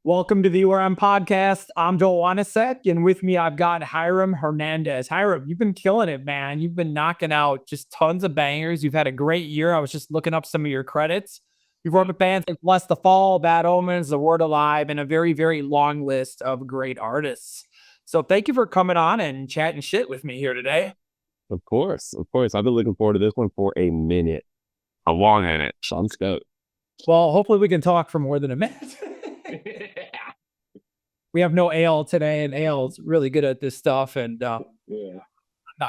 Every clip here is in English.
Welcome to the URM Podcast. I'm Joel Wanasek, and with me, I've got Hiram Hernandez. Hiram, you've been killing it, man. You've been knocking out just tons of bangers. You've had a great year. I was just looking up some of your credits. You've worked with bands like Bless the Fall, Bad Omens, The Word Alive, and a very, very long list of great artists. So thank you for coming on and chatting shit with me here today. Of course. I've been looking forward to this one for a minute. A long minute. So I'm stoked. Well, hopefully we can talk for more than a minute. We have no EYAL today, and EYAL's really good at this stuff, and not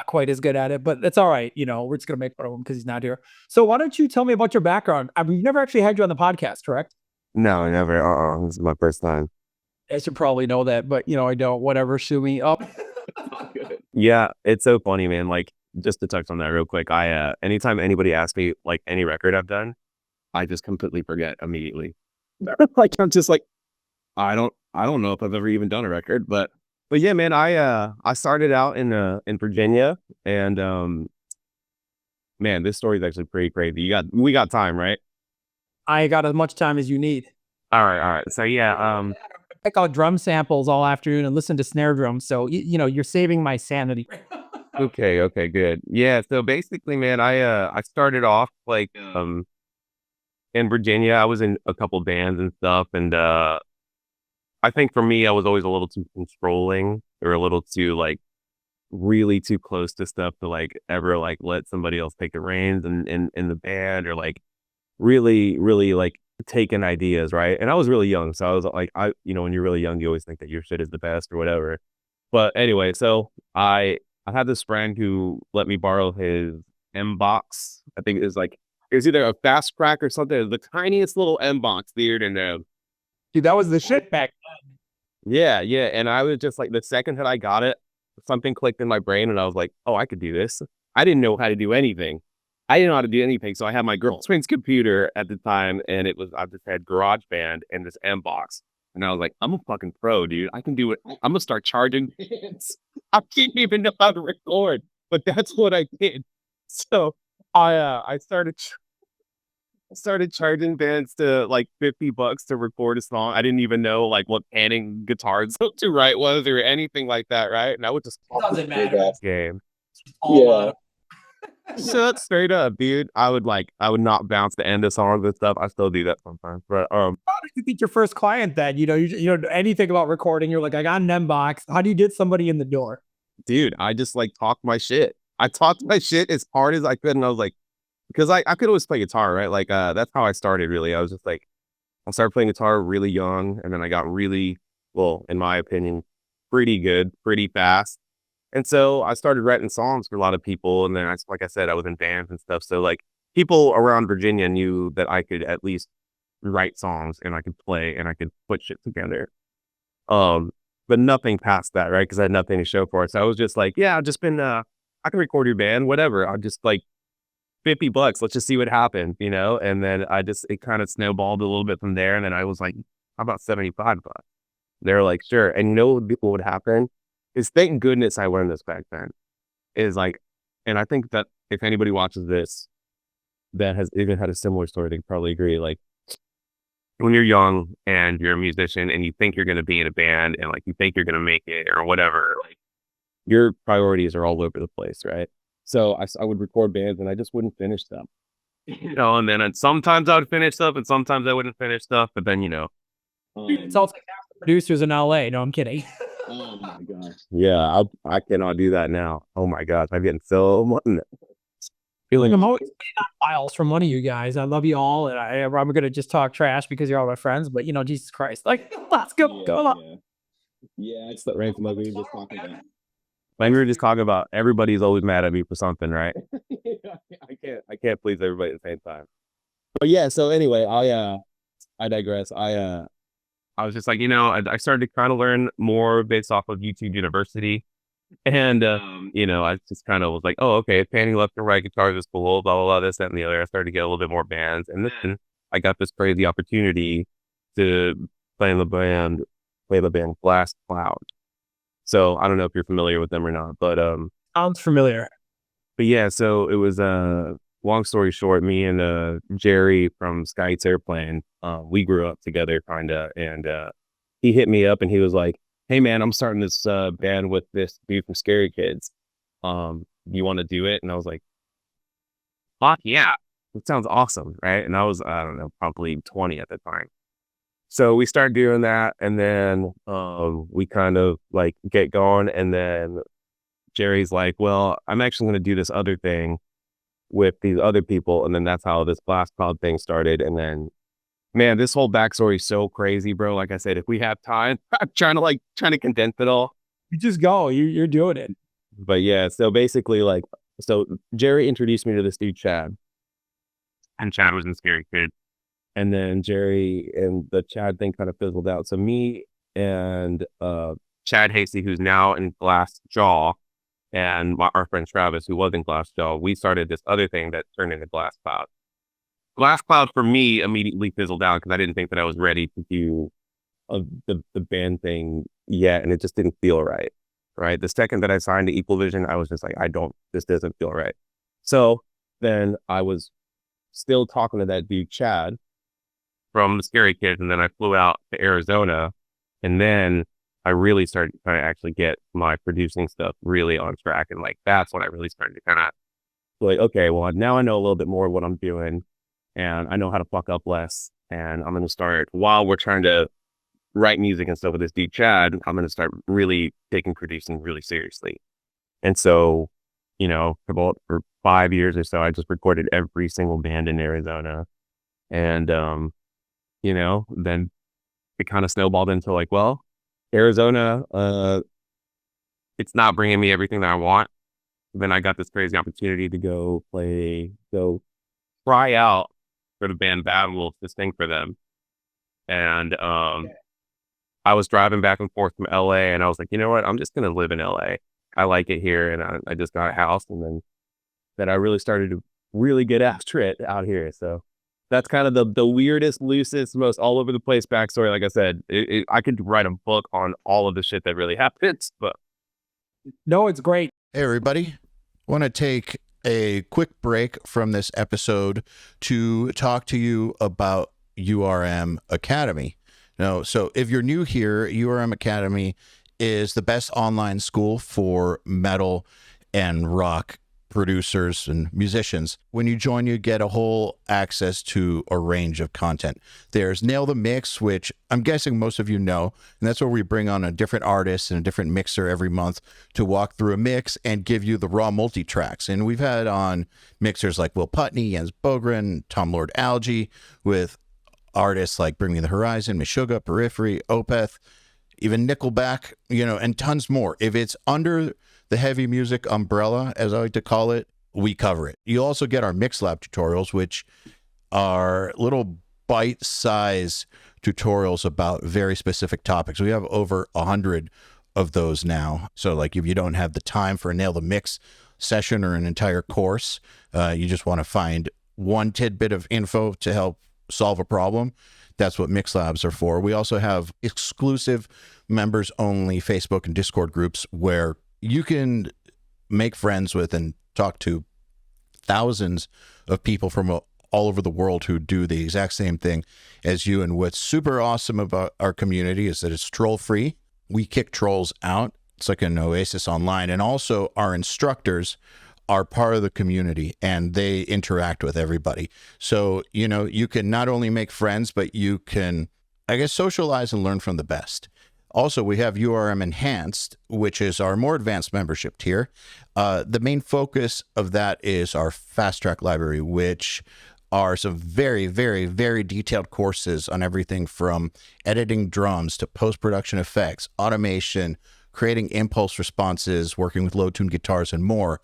quite as good at it, but that's all right. We're just going to make fun of him because he's not here. So why don't you tell me about your background? I mean, we've never actually had you on the podcast, correct? No, never. This is my first time. I should probably know that, but I don't. Whatever, sue me up. Yeah, it's so funny, man. Like, just to touch on that real quick, anytime anybody asks me like any record I've done, I just completely forget immediately. Like, I'm just like, I don't know if I've ever even done a record, but yeah, man, I started out in Virginia, and man, this story is actually pretty crazy. We got time, right? I got as much time as you need. All right. So yeah, Pick out drum samples all afternoon and listen to snare drums. So you're saving my sanity. okay, good. Yeah, so basically, man, I started off like in Virginia. I was in a couple bands and stuff, and I think for me, I was always a little too controlling, or a little too like really too close to stuff to like ever like let somebody else take the reins in the band, or like really like taking ideas, right? And I was really young, so I was like, when you're really young, you always think that your shit is the best or whatever. But anyway, so I had this friend who let me borrow his M box. I think it was either a fast crack or something. It was the tiniest little M box, dude, and Dude, that was the shit back then. Yeah, and I was just like, the second that I got it, something clicked in my brain, and I was like, oh, I could do this. I didn't know how to do anything. So I had my girlfriend's computer at the time, and I just had GarageBand and this M box. And I was like, I'm a fucking pro, dude. I can do it. I'm gonna start charging bands. I can't even know how to record, but that's what I did. So I started charging bands to like $50 to record a song. I didn't even know like what panning guitars to write was or anything like that, right? And I would just doesn't matter. Game. Yeah. Shut straight up, dude. I would not bounce the end of songs and stuff. I still do that sometimes. But how did you get your first client then? You don't know anything about recording. You're like, I got an M box. How do you get somebody in the door? Dude, I just like talked my shit. I talked my shit as hard as I could, and I was like, because I could always play guitar, right? Like that's how I started really. I was just like, I started playing guitar really young, and then I got really, well, in my opinion, pretty good, pretty fast. And so I started writing songs for a lot of people. And then like I said, I was in bands and stuff. So like people around Virginia knew that I could at least write songs, and I could play, and I could put shit together. But nothing past that, right? Because I had nothing to show for it. So I was just like, yeah, I've just been, I can record your band, whatever. I'll just like $50. Let's just see what happens, And then it kind of snowballed a little bit from there. And then I was like, how about $75? They're like, sure. And what would happen is, thank goodness I learned this back then, is like, and I think that if anybody watches this that has even had a similar story, they probably agree. Like, when you're young and you're a musician and you think you're going to be in a band and like you think you're going to make it or whatever, like your priorities are all over the place, right? So I would record bands and I just wouldn't finish them, and then sometimes I would finish stuff and sometimes I wouldn't finish stuff, but then, It's also like half the producers in LA. No, I'm kidding. Oh my gosh. Yeah, I cannot do that now. Oh my gosh, I'm getting so much. I'm always getting files from one of you guys. I love you all, and I'm gonna just talk trash because you're all my friends. But Jesus Christ, like, let's go on. Yeah, it's the right. Like we were just talking about. Like we were just talking about, everybody's always mad at me for something, right? I can't please everybody at the same time. But yeah, so anyway, I digress. I was just like, I started to kind of learn more based off of YouTube University. And, I just kind of was like, oh, okay, panning left and right guitars is cool, blah, blah, blah, this, that, and the other. I started to get a little bit more bands. And then I got this crazy opportunity to play in the band Blast Cloud. So I don't know if you're familiar with them or not, but sounds familiar. But yeah, so it was long story short, me and Jerry from Sky's Airplane, we grew up together kind of, and he hit me up and he was like, "Hey man, I'm starting this band with this dude from Scary Kids. You want to do it?" And I was like, "Fuck yeah, that sounds awesome, right?" And I was, I don't know, probably 20 at the time. So we started doing that, and then we kind of like get going, and then Jerry's like, "Well, I'm actually going to do this other thing with these other people," and then that's how this Glass Cloud thing started. And then, man, this whole backstory is so crazy, bro. Like I said, if we have time, I'm trying to condense it all. You just go. You're doing it. But yeah, so basically, like, so Jerry introduced me to this dude, Chad, and Chad was in Scary Kid. And then Jerry and the Chad thing kind of fizzled out. So me and Chad Hasty, who's now in Glass Jaw, and our friend Travis, who was in Glass Jaw, we started this other thing that turned into Glass Cloud. Glass Cloud for me immediately fizzled out because I didn't think that I was ready to do the band thing yet, and it just didn't feel right. Right. The second that I signed to Equal Vision, I was just like, this doesn't feel right. So then I was still talking to that dude, Chad, from the Scary Kids, and then I flew out to Arizona, and then I really started to kind of actually get my producing stuff really on track, and like that's when I really started to kind of like, okay, well now I know a little bit more of what I'm doing, and I know how to fuck up less, and I'm gonna start while we're trying to write music and stuff with this dude Chad, I'm gonna start really taking producing really seriously. And so, for 5 years or so, I just recorded every single band in Arizona, and then it kind of snowballed into like, well, Arizona, it's not bringing me everything that I want. Then I got this crazy opportunity to go try out for the band Bad Wolf to sing for them. And I was driving back and forth from LA, and I was like, you know what? I'm just going to live in LA. I like it here. And I just got a house, and then I really started to really get after it out here. So that's kind of the weirdest, loosest, most all over the place backstory. Like I said, I could write a book on all of the shit that really happens, but No, it's great. Hey, everybody. Want to take a quick break from this episode to talk to you about URM Academy. Now, so if you're new here, URM Academy is the best online school for metal and rock producers and musicians. When you join, you get a whole access to a range of content. There's Nail the Mix, which I'm guessing most of you know, and that's where we bring on a different artist and a different mixer every month to walk through a mix and give you the raw multi-tracks. And we've had on mixers like Will Putney, Jens Bogren, Tom Lord Algae, with artists like Bring Me the Horizon, Meshuggah, Periphery, Opeth, even Nickelback, and tons more. If it's under the heavy music umbrella, as I like to call it, we cover it. You also get our MixLab tutorials, which are little bite-size tutorials about very specific topics. We have over 100 of those now. So like if you don't have the time for a Nail the Mix session or an entire course, you just want to find one tidbit of info to help solve a problem, that's what Mix Labs are for. We also have exclusive members only Facebook and Discord groups where you can make friends with and talk to thousands of people from all over the world who do the exact same thing as you. And what's super awesome about our community is that it's troll free. We kick trolls out. It's like an oasis online. And also our instructors are part of the community and they interact with everybody. So, you can not only make friends, but you can, socialize and learn from the best. Also, we have URM Enhanced, which is our more advanced membership tier. The main focus of that is our Fast Track library, which are some very, very, very detailed courses on everything from editing drums to post-production effects, automation, creating impulse responses, working with low-tuned guitars, and more.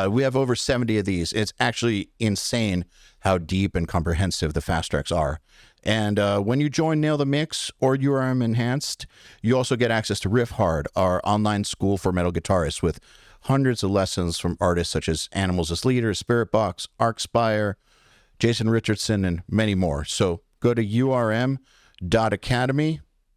We have over 70 of these. It's actually insane how deep and comprehensive the Fast Tracks are. And when you join Nail the Mix or URM Enhanced, you also get access to Riff Hard, our online school for metal guitarists with hundreds of lessons from artists such as Animals as Leaders, Spiritbox, Arcspire, Jason Richardson, and many more. So go to urm.academy.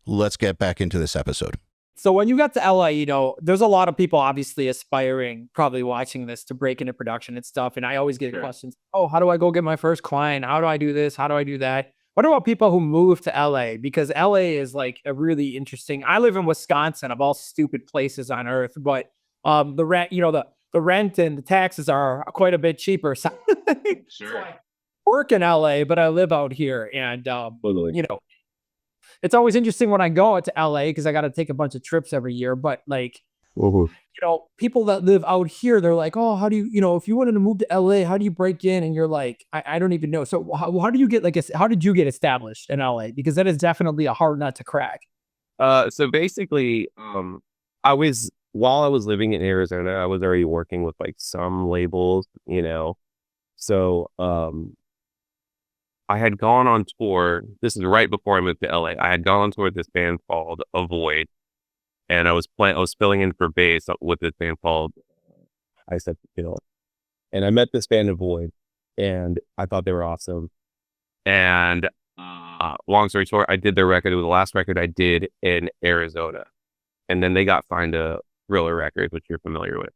Let's get back into this episode. So when you got to LA, there's a lot of people obviously aspiring, probably watching this, to break into production and stuff. And I always get questions. Oh, how do I go get my first client? How do I do this? How do I do that? What about people who move to LA? Because LA is like a really interesting. I live in Wisconsin, of all stupid places on earth, but the rent, the rent and the taxes are quite a bit cheaper. So, so I work in LA, but I live out here, and Totally. it's always interesting when I go out to LA because I got to take a bunch of trips every year. But like, people that live out here, they're like, oh, how do you, if you wanted to move to LA, how do you break in? And you're like, I don't even know. So how do you get how did you get established in LA? Because that is definitely a hard nut to crack. So basically, while I was living in Arizona, I was already working with like some labels, So I had gone on tour. This is right before I moved to LA. I had gone on tour with this band called Avoid, and I was filling in for bass with this band called I Said to Kill. And I met this band Avoid, and I thought they were awesome. And long story short, I did their record. It was the last record I did in Arizona, and then they got signed to Thriller Records, which you're familiar with.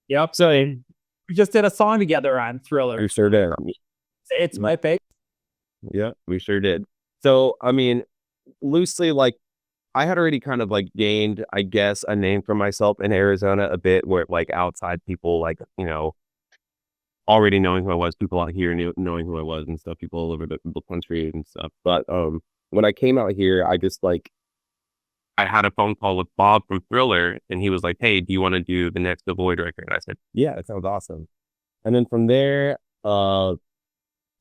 Yep. So we just did a song together on Thriller. We sure did. It's my favorite. Yeah, we sure did. So, I mean, loosely, like, I had already kind of like gained, I guess, a name for myself in Arizona a bit, where like outside people, like, already knowing who I was, people out here knowing who I was and stuff, people all over the country and stuff. But when I came out here, I just like, I had a phone call with Bob from Thriller, and he was like, hey, do you want to do the next Avoid record? And I said, yeah, that sounds awesome. And then from there,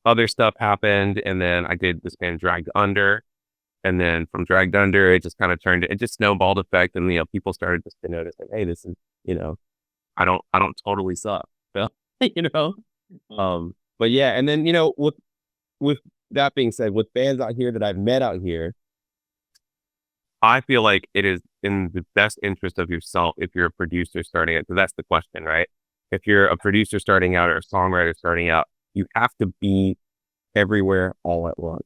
other stuff happened, and then I did this band Dragged Under, and then from Dragged Under, it just kind of it just snowballed effect, and people started just to notice, like, hey, this is, I don't totally suck, but yeah, and then with that being said, with bands out here that I've met out here, I feel like it is in the best interest of yourself if you're a producer starting out. So that's the question, right? If you're a producer starting out or a songwriter starting out, you have to be everywhere all at once.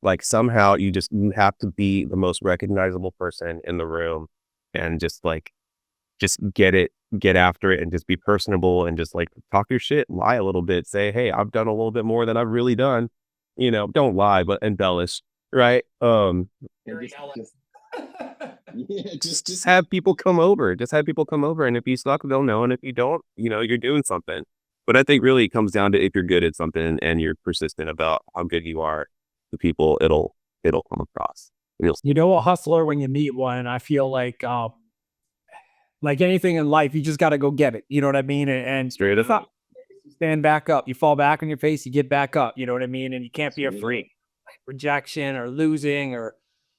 Like somehow you have to be the most recognizable person in the room, and just get after it, and just be personable, and just like talk your shit, lie a little bit, say, hey, I've done a little bit more than I've really done. Don't lie, but embellish, right? Just have people come over. Just have people come over, and if you suck, they'll know, and if you don't, you're doing something. But I think really it comes down to if you're good at something and you're persistent about how good you are to people, it'll come across. A hustler when you meet one. I feel like anything in life, you just got to go get it. You know what I mean? And straight up, you stand back up. You fall back on your face. You get back up. You know what I mean? And you can't be a freak. Like rejection or losing, or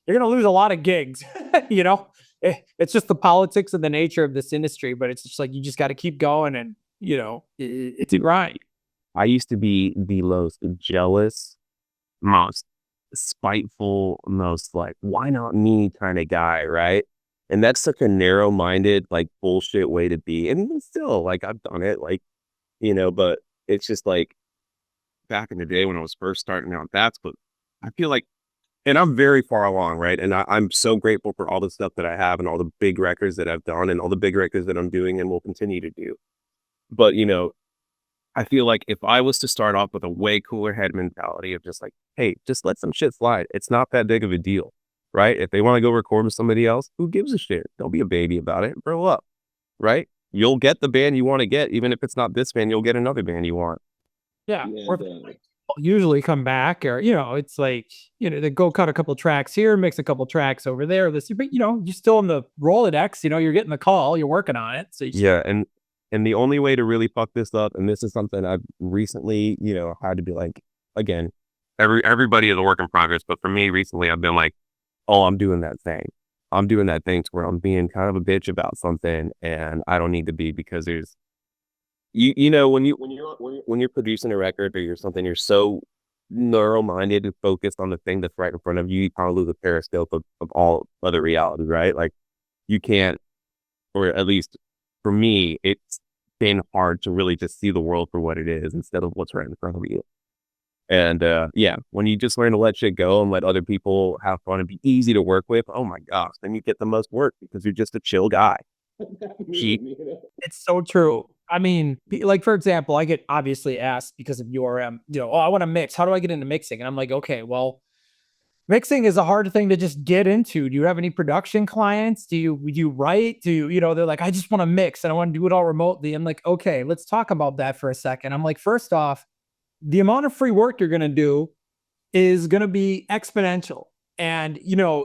you're gonna lose a lot of gigs. It's just the politics and the nature of this industry. But it's just like you just got to keep going, and it's right. I used to be the most jealous, most spiteful, most like, why not me kind of guy, right? And that's such a narrow-minded, like, bullshit way to be. And still, like, I've done it, like, but it's just like back in the day when I was first starting out, that's what I feel like. And I'm very far along, right? And I'm so grateful for all the stuff that I have and all the big records that I've done and all the big records that I'm doing and will continue to do. But, I feel like if I was to start off with a way cooler head mentality of just like, hey, just let some shit slide. It's not that big of a deal, right? If they want to go record with somebody else, who gives a shit? Don't be a baby about it. Grow up, right? You'll get the band you want to get. Even if it's not this band, you'll get another band you want. Yeah. Or usually come back, or, it's like, they go cut a couple tracks here, mix a couple tracks over there. But, you're still in the Rolodex, you're getting the call, you're working on it. So yeah. And the only way to really fuck this up, and this is something I've recently, had to be like, again, everybody is a work in progress. But for me recently, I've been like, oh, I'm doing that thing. I'm doing that thing to where I'm being kind of a bitch about something, and I don't need to be, because there's, when you're producing a record or you're something, you're so narrow-minded and focused on the thing that's right in front of you, you kind of lose a periscope of all other realities, right? Like you can't, or at least for me, it's been hard to really just see the world for what it is instead of what's right in front of you. And when you just learn to let shit go and let other people have fun and be easy to work with, oh my gosh, then you get the most work because you're just a chill guy. It's so true. I mean, like, for example, I get obviously asked because of URM, I want to mix. How do I get into mixing? And I'm like, okay, well, Mixing is a hard thing to just get into. Do you have any production clients? Do you write? They're like, I just want to mix and I want to do it all remotely. I'm like, okay, let's talk about that for a second. I'm like, first off, the amount of free work you're going to do is going to be exponential. And,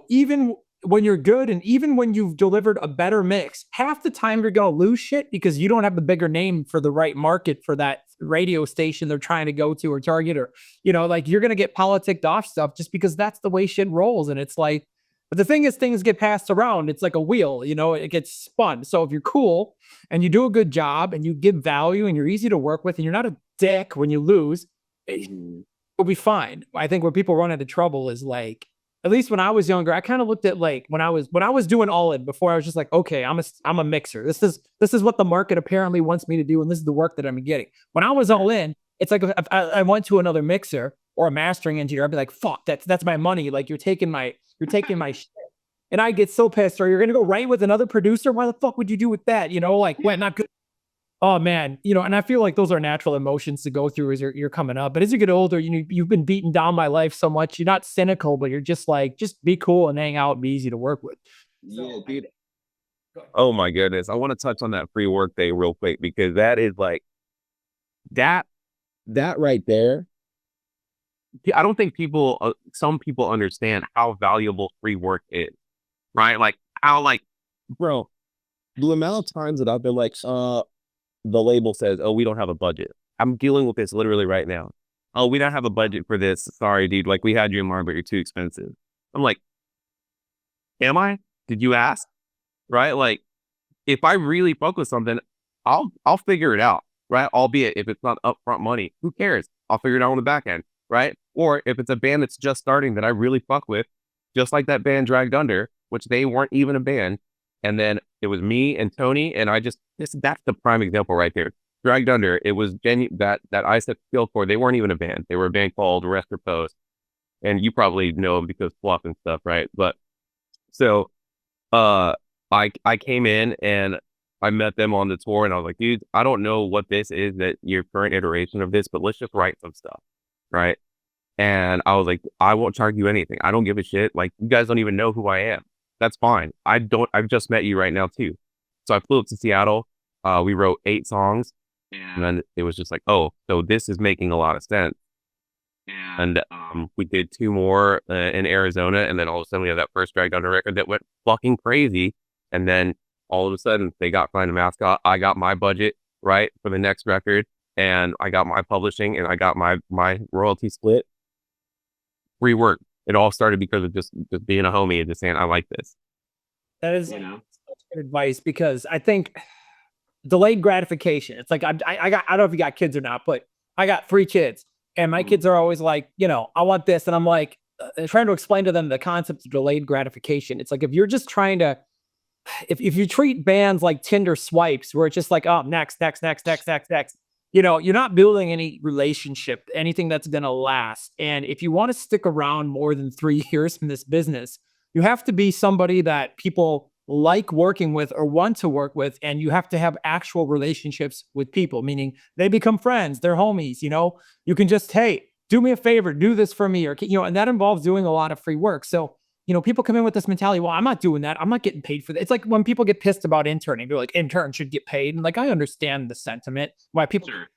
even when you're good and even when you've delivered a better mix, half the time you're going to lose shit because you don't have the bigger name for the right market for that radio station they're trying to go to or target, or, like you're going to get politicked off stuff just because that's the way shit rolls. And it's like, but the thing is, things get passed around. It's like a wheel, it gets spun. So if you're cool and you do a good job and you give value and you're easy to work with and you're not a dick when you lose, it'll be fine. I think where people run into trouble is like, at least when I was younger, I kind of looked at like when I was doing all in before, I was just like, okay, I'm a mixer. This is what the market apparently wants me to do, and this is the work that I'm getting. When I was all in, it's like if I went to another mixer or a mastering engineer, I'd be like, fuck, that's my money. Like you're taking my shit. And I get so pissed. Or you're gonna go write with another producer? Why the fuck would you do with that? Like when not good. Oh man, and I feel like those are natural emotions to go through as you're coming up. But as you get older, you've been beaten down by life so much. You're not cynical, but you're just like, just be cool and hang out and be easy to work with. Yeah, dude. Oh my goodness. I want to touch on that free work day real quick because that is like that right there. I don't think some people understand how valuable free work is, right? Like how, like, bro, the amount of times that I've been like, the label says, oh, we don't have a budget. I'm dealing with this literally right now. Oh, we don't have a budget for this. Sorry, dude. Like we had you in mind, but you're too expensive. I'm like, am I? Did you ask? Right? Like if I really focus something, I'll figure it out. Right? Albeit if it's not upfront money, who cares? I'll figure it out on the back end. Right? Or if it's a band that's just starting that I really fuck with, just like that band Dragged Under, which they weren't even a band. And then it was me and Tony, and that's the prime example right there. Dragged Under, it was that I set skill for. They weren't even a band. They were a band called Rest Repose. And you probably know them because Fluff and stuff, right? But so I came in and I met them on the tour and I was like, dude, I don't know what this is, that your current iteration of this, but let's just write some stuff, right? And I was like, I won't charge you anything. I don't give a shit. Like, you guys don't even know who I am. That's fine. I've just met you right now too. So I flew up to Seattle. We wrote 8 songs and then it was just like, oh, so this is making a lot of sense. And we did 2 more in Arizona. And then all of a sudden we had that first Dragged Under record that went fucking crazy. And then all of a sudden they got Find a Mascot. I got my budget right for the next record and I got my publishing and I got my royalty split. Free work. It all started because of just being a homie and just saying, I like this. That is such good advice, because I think delayed gratification. It's like, I don't know if you got kids or not, but I got 3 kids and my kids are always like, I want this. And I'm like, trying to explain to them the concept of delayed gratification. It's like, if you're just trying to, if you treat bands like Tinder swipes, where it's just like, oh, next, you're not building any relationship, anything that's going to last. And if you want to stick around more than 3 years in this business, you have to be somebody that people like working with or want to work with. And you have to have actual relationships with people, meaning they become friends, they're homies. You can just, hey, do me a favor, do this for me. Or, and that involves doing a lot of free work. So, people come in with this mentality, well, I'm not doing that. I'm not getting paid for that. It's like when people get pissed about interning, they're like, interns should get paid. And like, I understand the sentiment, why people are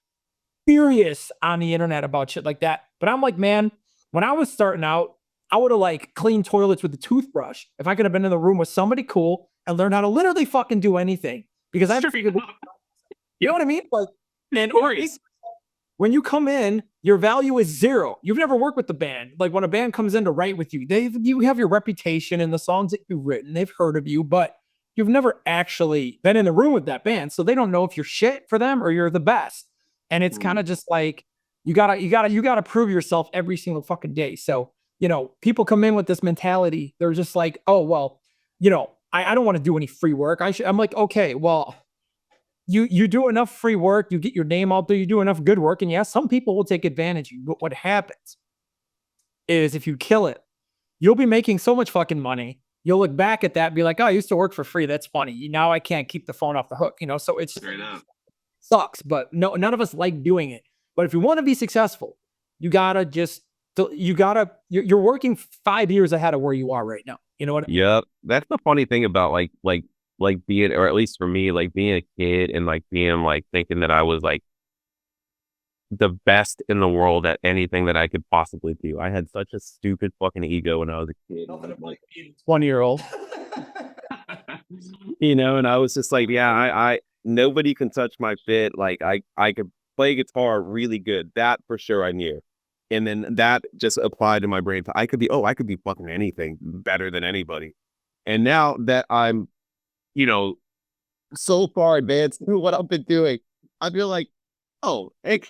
furious on the internet about shit like that. But I'm like, man, when I was starting out, I would have like cleaned toilets with a toothbrush if I could have been in the room with somebody cool and learned how to literally fucking do anything. Because I figured, you know what I mean? Like, man, when you come in, your value is 0. You've never worked with the band. Like when a band comes in to write with you, you have your reputation and the songs that you've written. They've heard of you, but you've never actually been in the room with that band. So they don't know if you're shit for them or you're the best. And it's kind of just like, you gotta prove yourself every single fucking day. So, people come in with this mentality. They're just like, oh, well, I don't want to do any free work. I'm like, okay, well, you do enough free work, you get your name out there, you do enough good work. And yes, some people will take advantage of you. But what happens is if you kill it, you'll be making so much fucking money. You'll look back at that and be like, oh, I used to work for free. That's funny. Now I can't keep the phone off the hook, so it's sucks, but no, none of us like doing it. But if you want to be successful, you gotta just you're working 5 years ahead of where you are right now. You know what I mean? Yep. That's the funny thing about like being, or at least for me, like being a kid and like being like thinking that I was like the best in the world at anything that I could possibly do. I had such a stupid fucking ego when I was a kid. Like 20-year-old. You know, and I was just like, yeah, I nobody can touch my fit. Like I could play guitar really good. That for sure I knew. And then that just applied to my brain. I could be fucking anything better than anybody. And now that I'm, you know, so far advanced in what I've been doing, I feel like, oh, heck,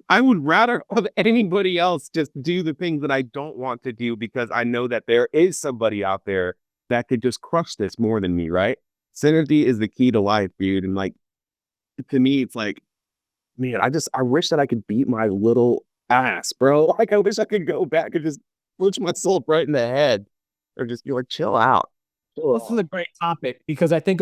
I would rather have anybody else just do the things that I don't want to do, because I know that there is somebody out there that could just crush this more than me, right? Synergy is the key to life, dude. And like, to me, it's like, man, I wish that I could beat my little ass, bro. Like, I wish I could go back and just punch myself right in the head, or just be like, chill out. This is a great topic, because I think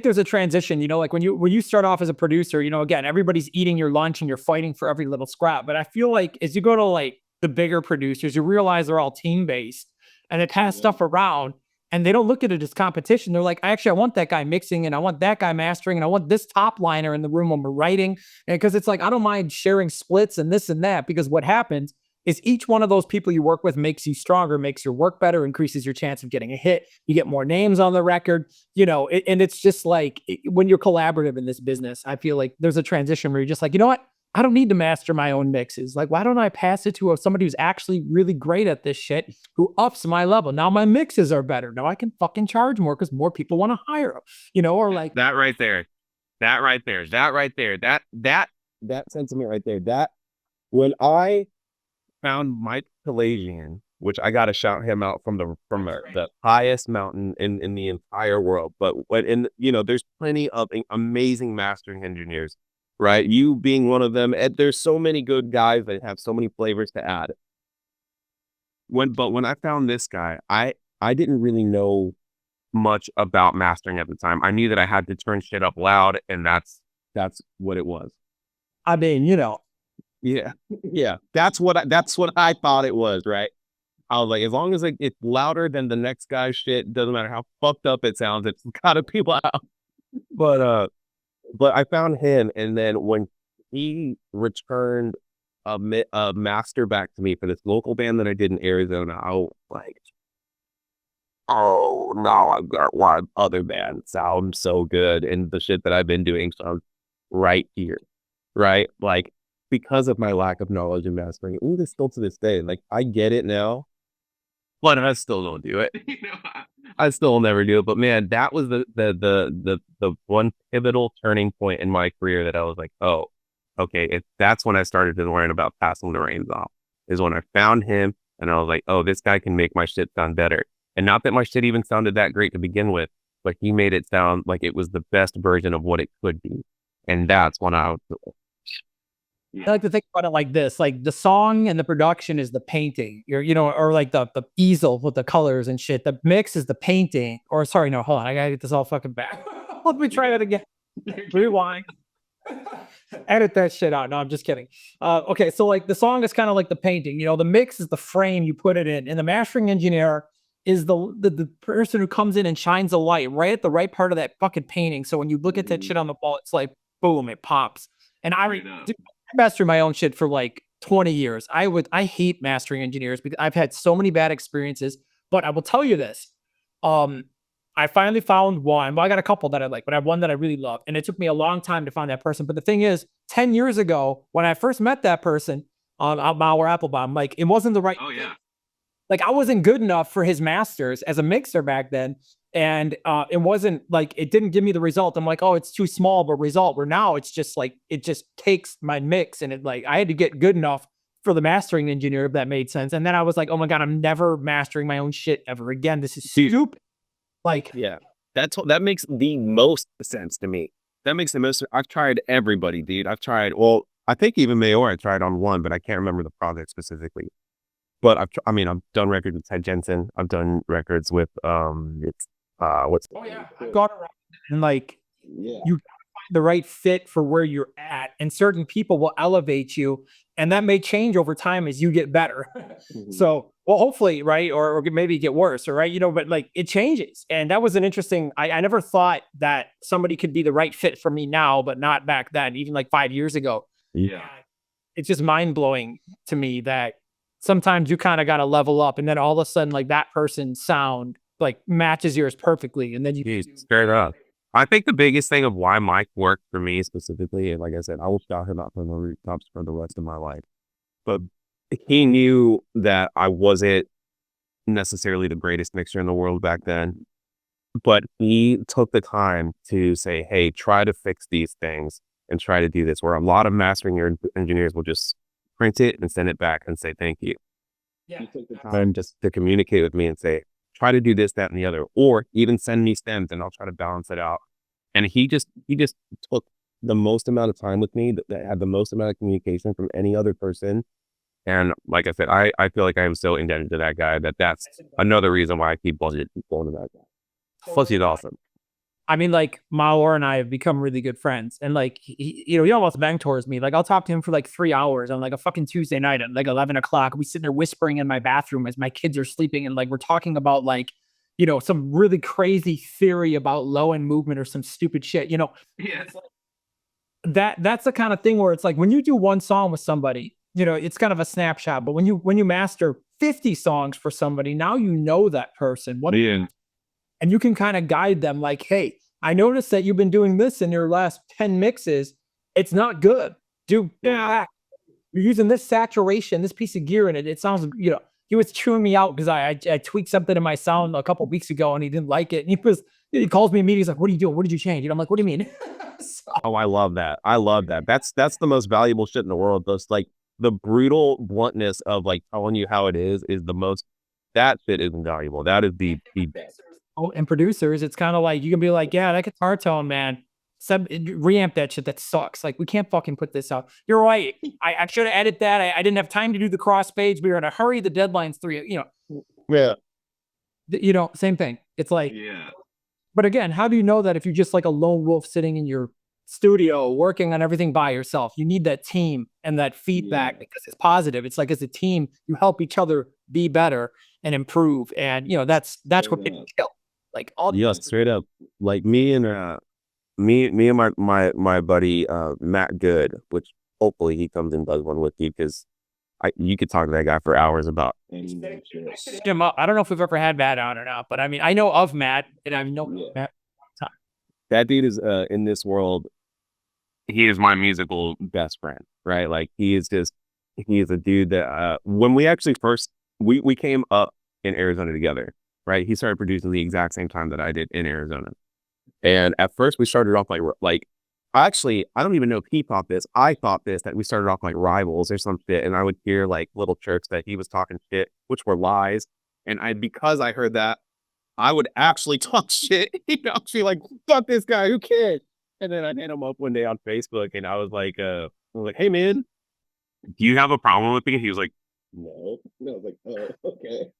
there's a transition, you know, like when you start off as a producer, you know, again, everybody's eating your lunch and you're fighting for every little scrap. But I feel like as you go to like the bigger producers, you realize they're all team based and they pass stuff around, and they don't look at it as competition. They're like, actually, I want that guy mixing, and I want that guy mastering, and I want this top liner in the room when we're writing. And because it's like, I don't mind sharing splits and this and that, because what happens is each one of those people you work with makes you stronger, makes your work better, increases your chance of getting a hit. You get more names on the record, you know, and it's just like when you're collaborative in this business, I feel like there's a transition where you're just like, you know what? I don't need to master my own mixes. Like, why don't I pass it to somebody who's actually really great at this shit, who ups my level? Now my mixes are better. Now I can fucking charge more because more people want to hire them, you know, or like that right there, that sentiment right there. That when I found Mike Pelagian, which I got to shout him out from the highest mountain in the entire world. But there's plenty of amazing mastering engineers, right? You being one of them. And there's so many good guys that have so many flavors to add. When I found this guy, I didn't really know much about mastering at the time. I knew that I had to turn shit up loud, and that's what it was. I mean, you know. Yeah. That's what I thought it was, right? I was like, as long as it's louder than the next guy's shit, doesn't matter how fucked up it sounds, it's gotta be loud. But I found him, and then when he returned a master back to me for this local band that I did in Arizona, I was like, oh no, I've got one other band sounds so good, and the shit that I've been doing sounds right here, right? Like, because of my lack of knowledge in mastering, this still to this day, like, I get it now, but I still don't do it. I still never do it. But man, that was the one pivotal turning point in my career that I was like, oh, okay. That's when I started to learn about passing the reins off, is when I found him, and I was like, oh, this guy can make my shit sound better. And not that my shit even sounded that great to begin with, but he made it sound like it was the best version of what it could be. And that's when I I like to think about it like this: like the song and the production is the painting, or like the easel with the colors and shit. The mix is the painting. Or sorry, no, hold on, I gotta get this all fucking back. Let me try that again. Rewind. Edit that shit out. No, I'm just kidding. Okay, so like the song is kind of like the painting. You know, the mix is the frame you put it in, and the mastering engineer is the person who comes in and shines a light right at the right part of that fucking painting. So when you look at that shit on the wall, it's like boom, it pops. And I mastered my own shit for like 20 years. I hate mastering engineers because I've had so many bad experiences. But I will tell you this. I finally found one. Well, I got a couple that I like, but I have one that I really love. And it took me a long time to find that person. But the thing is, 10 years ago, when I first met that person on Malware Applebaum, like, it wasn't the right. Oh, yeah. Like, I wasn't good enough for his masters as a mixer back then. And it wasn't like, it didn't give me the result. I'm like, oh, it's too small of a result. Where now it's just like, it just takes my mix, and it like, I had to get good enough for the mastering engineer, if that made sense. And then I was like, oh my God, I'm never mastering my own shit ever again. This is stupid. Like, yeah, that makes the most sense to me. That makes the most. I've tried everybody, dude. I think even Mayor I tried on one, but I can't remember the project specifically. But I've done records with Ted Jensen. I've done records with I've gone around, and like, you the right fit for where you're at, and certain people will elevate you, and that may change over time as you get better. So, well, hopefully, right, or maybe get worse, or right, but like it changes, and that was an interesting. I never thought that somebody could be the right fit for me now, but not back then, even like 5 years ago. Yeah. It's just mind blowing to me that sometimes you kind of got to level up, and then all of a sudden, like that person's sound like matches yours perfectly, and then you. Jeez, straight up. I think the biggest thing of why Mike worked for me specifically, and like I said, I will shout him out from the rooftops for the rest of my life. But he knew that I wasn't necessarily the greatest mixer in the world back then. But he took the time to say, hey, try to fix these things and try to do this, where a lot of mastering engineers will just print it and send it back and say thank you. Yeah. He took the time just to communicate with me and say, try to do this, that, and the other, or even send me stems and I'll try to balance it out. And he just took the most amount of time with me that had the most amount of communication from any other person. And like I said, I feel like I am so indebted to that guy that's another reason why I keep going to that guy. Plus, he's awesome. I mean, like Maor and I have become really good friends, and like he almost mentors me. Like I'll talk to him for like 3 hours on like a fucking Tuesday night at like 11 o'clock. We sit there whispering in my bathroom as my kids are sleeping, and like we're talking about like some really crazy theory about low end movement or some stupid shit. Yeah, it's like that's the kind of thing where it's like when you do one song with somebody, it's kind of a snapshot. But when you master 50 songs for somebody, now you know that person. And you can kind of guide them like, hey, I noticed that you've been doing this in your last 10 mixes. It's not good. You're using this saturation, this piece of gear in it. It sounds, he was chewing me out because I tweaked something in my sound a couple of weeks ago and he didn't like it. And he calls me immediately. He's like, what are you doing? What did you change? And I'm like, what do you mean? Oh, I love that. I love that. That's the most valuable shit in the world. Just like the brutal bluntness of like telling you how it is the most, that shit is invaluable. That is the best. Oh, and producers, it's kind of like you can be like, yeah, that guitar tone, man. Reamp that shit. That sucks. Like we can't fucking put this out. You're right. I should have edited that. I didn't have time to do the cross page. We were in a hurry. The deadline's 3. Yeah. Same thing. It's like, yeah. But again, how do you know that if you're just like a lone wolf sitting in your studio working on everything by yourself? You need that team and that feedback because it's positive. It's like as a team, you help each other be better and improve. And that's what made me kill. Like all straight up. Like me and my buddy Matt Good, which hopefully he comes and does one with you because you could talk to that guy for hours about him up. I don't know if we've ever had Matt on or not, but I mean I know of Matt and I know Matt. That dude is in this world. He is my musical best friend, right? Like he is a dude that when we actually first we came up in Arizona together. Right, he started producing the exact same time that I did in Arizona, and at first we started off like actually I don't even know if he thought this. I thought that we started off like rivals or some shit, and I would hear like little chirps that he was talking shit, which were lies, and because I heard that, I would actually talk shit. He'd actually like fuck this guy, who cares? And then I hit him up one day on Facebook, and I was like, hey man, do you have a problem with me? And he was like, no. And I was like, oh, okay.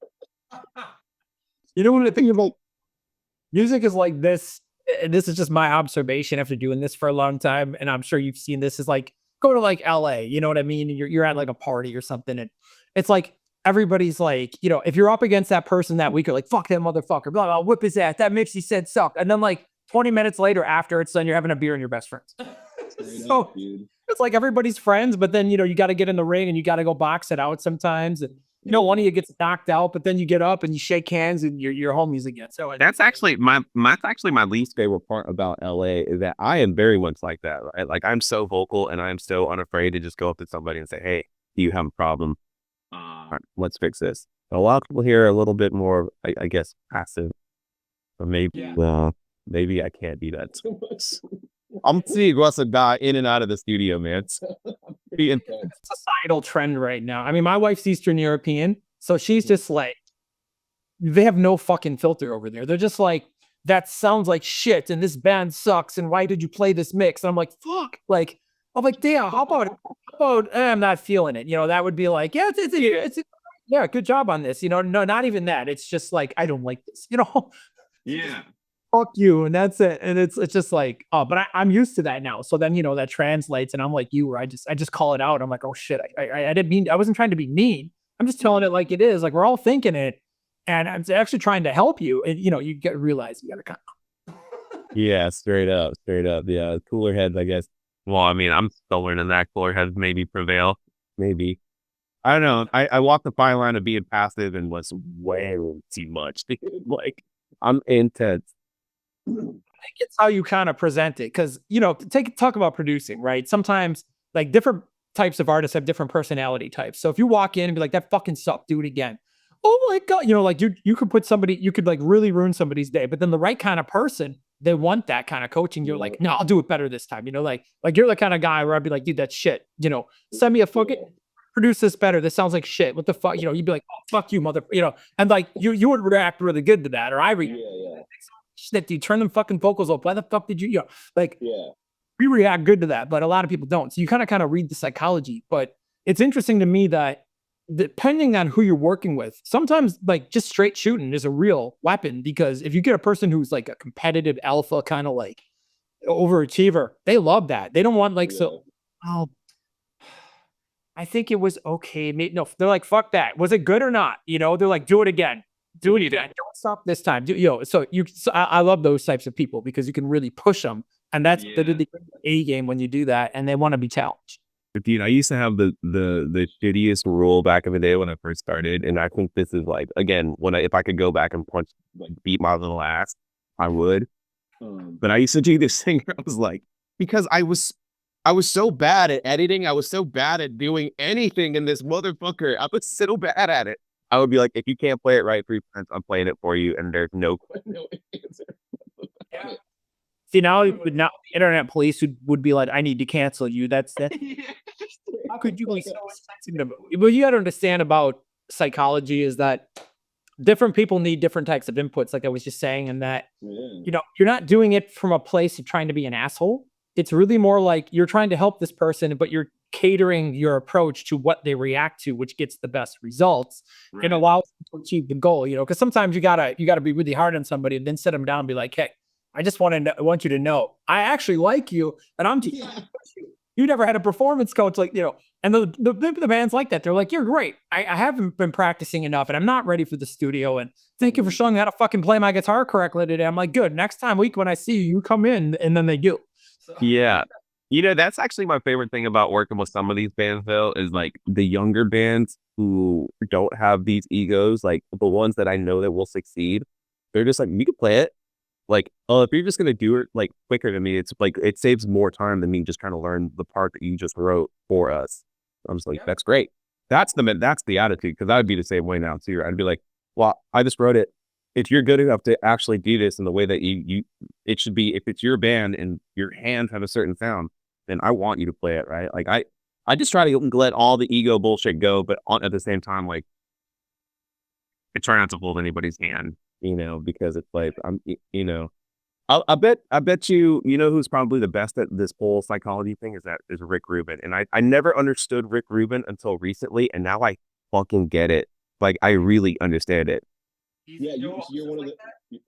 What I think about music is like this, and this is just my observation after doing this for a long time, and I'm sure you've seen this, is like go to like LA, you know what I mean? And you're at like a party or something, and it's like everybody's like, if you're up against that person that week, you're like, fuck that motherfucker, blah, blah, whip his ass, that mix he said sucked. And then like 20 minutes later after it's done, you're having a beer and your best friends. So it's like everybody's friends, but then you got to get in the ring and you got to go box it out sometimes. And one of you gets knocked out, but then you get up and you shake hands and you're homies again. So that's actually my least favorite part about LA is that I am very much like that. Right? Like I'm so vocal and I'm so unafraid to just go up to somebody and say, hey, do you have a problem? All right, let's fix this. A lot of people here are a little bit more, I guess, passive. Or maybe I can't do that too much. I'm seeing Russell die in and out of the studio, man. It's a societal trend right now. I mean, my wife's Eastern European, so she's just like, they have no fucking filter over there. They're just like, that sounds like shit, and this band sucks, and why did you play this mix? And I'm like, fuck. Like, I'm like, damn, how about I'm not feeling it. That would be like, yeah, it's yeah, good job on this. No, not even that. It's just like, I don't like this, Yeah. fuck you, and that's it. And it's just like, oh, but I'm used to that now. So then that translates, and I'm like you, where I just call it out. I'm like, oh shit, I didn't mean, I wasn't trying to be mean. I'm just telling it like it is. Like we're all thinking it, and I'm actually trying to help you. And you get realize you gotta kind of. Yeah, straight up. Yeah, cooler heads, I guess. Well, I mean, I'm still learning that cooler heads maybe prevail. Maybe. I don't know. I walked the fine line of being passive and was way too much. Like, I'm intense. I think it's how you kind of present it, because talk about producing, right? Sometimes like different types of artists have different personality types. So if you walk in and be like, that fucking sucked, do it again. Oh my god, like you could put somebody, you could like really ruin somebody's day. But then the right kind of person, they want that kind of coaching. You're like, no, I'll do it better this time. Like you're the kind of guy where I'd be like, dude, that's shit. Send me a fucking produce this better. This sounds like shit. What the fuck? You'd be like, oh, fuck you, mother. And like you would react really good to that, or I react. Shit, dude, turn them fucking vocals up. Why the fuck did you? We react good to that, but a lot of people don't. So you kind of read the psychology. But it's interesting to me that depending on who you're working with, sometimes like just straight shooting is a real weapon, because if you get a person who's like a competitive alpha kind of like overachiever, they love that. They don't want like, so, oh, I think it was okay. No, they're like, fuck that. Was it good or not? They're like, do it again. Do it again. Don't stop this time. So I love those types of people, because you can really push them. And that's the A game when you do that, and they want to be challenged. Dude, I used to have the shittiest rule back in the day when I first started, and I think this is like, again, if I could go back and beat my little ass, I would. But I used to do this thing where I was like, because I was so bad at editing, I was so bad at doing anything in this motherfucker. I was so bad at it. I would be like, if you can't play it right 3 times, I'm playing it for you, and there's no answer. Yeah. See, now internet police would be like, I need to cancel you. That's how could you be so sensitive? Well, you got to understand about psychology is that different people need different types of inputs, like I was just saying, and that you're not doing it from a place of trying to be an asshole. It's really more like you're trying to help this person, but you're catering your approach to what they react to, which gets the best results and allows them to achieve the goal. Because sometimes you gotta be really hard on somebody and then sit them down and be like, hey, I just want you to know, I actually like you, and I'm teaching you. You never had a performance coach, like, and the band's like that. They're like, you're great. I haven't been practicing enough, and I'm not ready for the studio. And thank you for showing me how to fucking play my guitar correctly today. I'm like, good. Next week when I see you, you come in, and then they do. So. Yeah. That's actually my favorite thing about working with some of these bands, though, is like the younger bands who don't have these egos, like the ones that I know that will succeed. They're just like, you can play it. Like, if you're just going to do it like quicker than me, it's like, it saves more time than me just trying to learn the part that you just wrote for us. I'm just like, that's great. That's the attitude. Cause I would be the same way now too. I'd be like, well, I just wrote it. If you're good enough to actually do this in the way that it should be, if it's your band and your hands have a certain sound, then I want you to play it. Right. Like I just try to let all the ego bullshit go, but at the same time, like I try not to hold anybody's hand. Because it's like, I bet you who's probably the best at this whole psychology thing is Rick Rubin. And I never understood Rick Rubin until recently. And now I fucking get it. Like, I really understand it. Yeah. You're one of the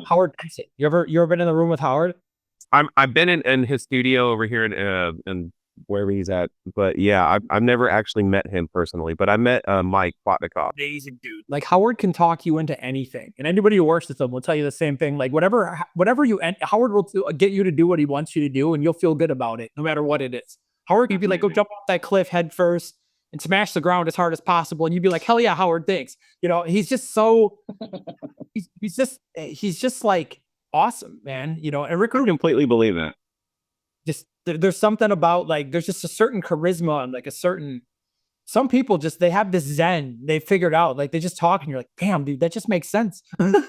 Howard. You ever been in the room with Howard? I've been in his studio over here in wherever he's at, but yeah, I've never actually met him personally, but I met Mike Plotnikov. Amazing dude. Like Howard can talk you into anything, and anybody who works with him will tell you the same thing. Like whatever Howard will get you to do what he wants you to do, and you'll feel good about it, no matter what it is. Howard could be like, go jump off that cliff head first and smash the ground as hard as possible, and you'd be like, hell yeah, Howard, thanks. He's just so he's just like awesome, man. And Rick I completely believe that. Just there's something about like there's just a certain charisma and like some people just they have this zen they figured out, like they just talk and you're like, damn dude, that just makes sense. And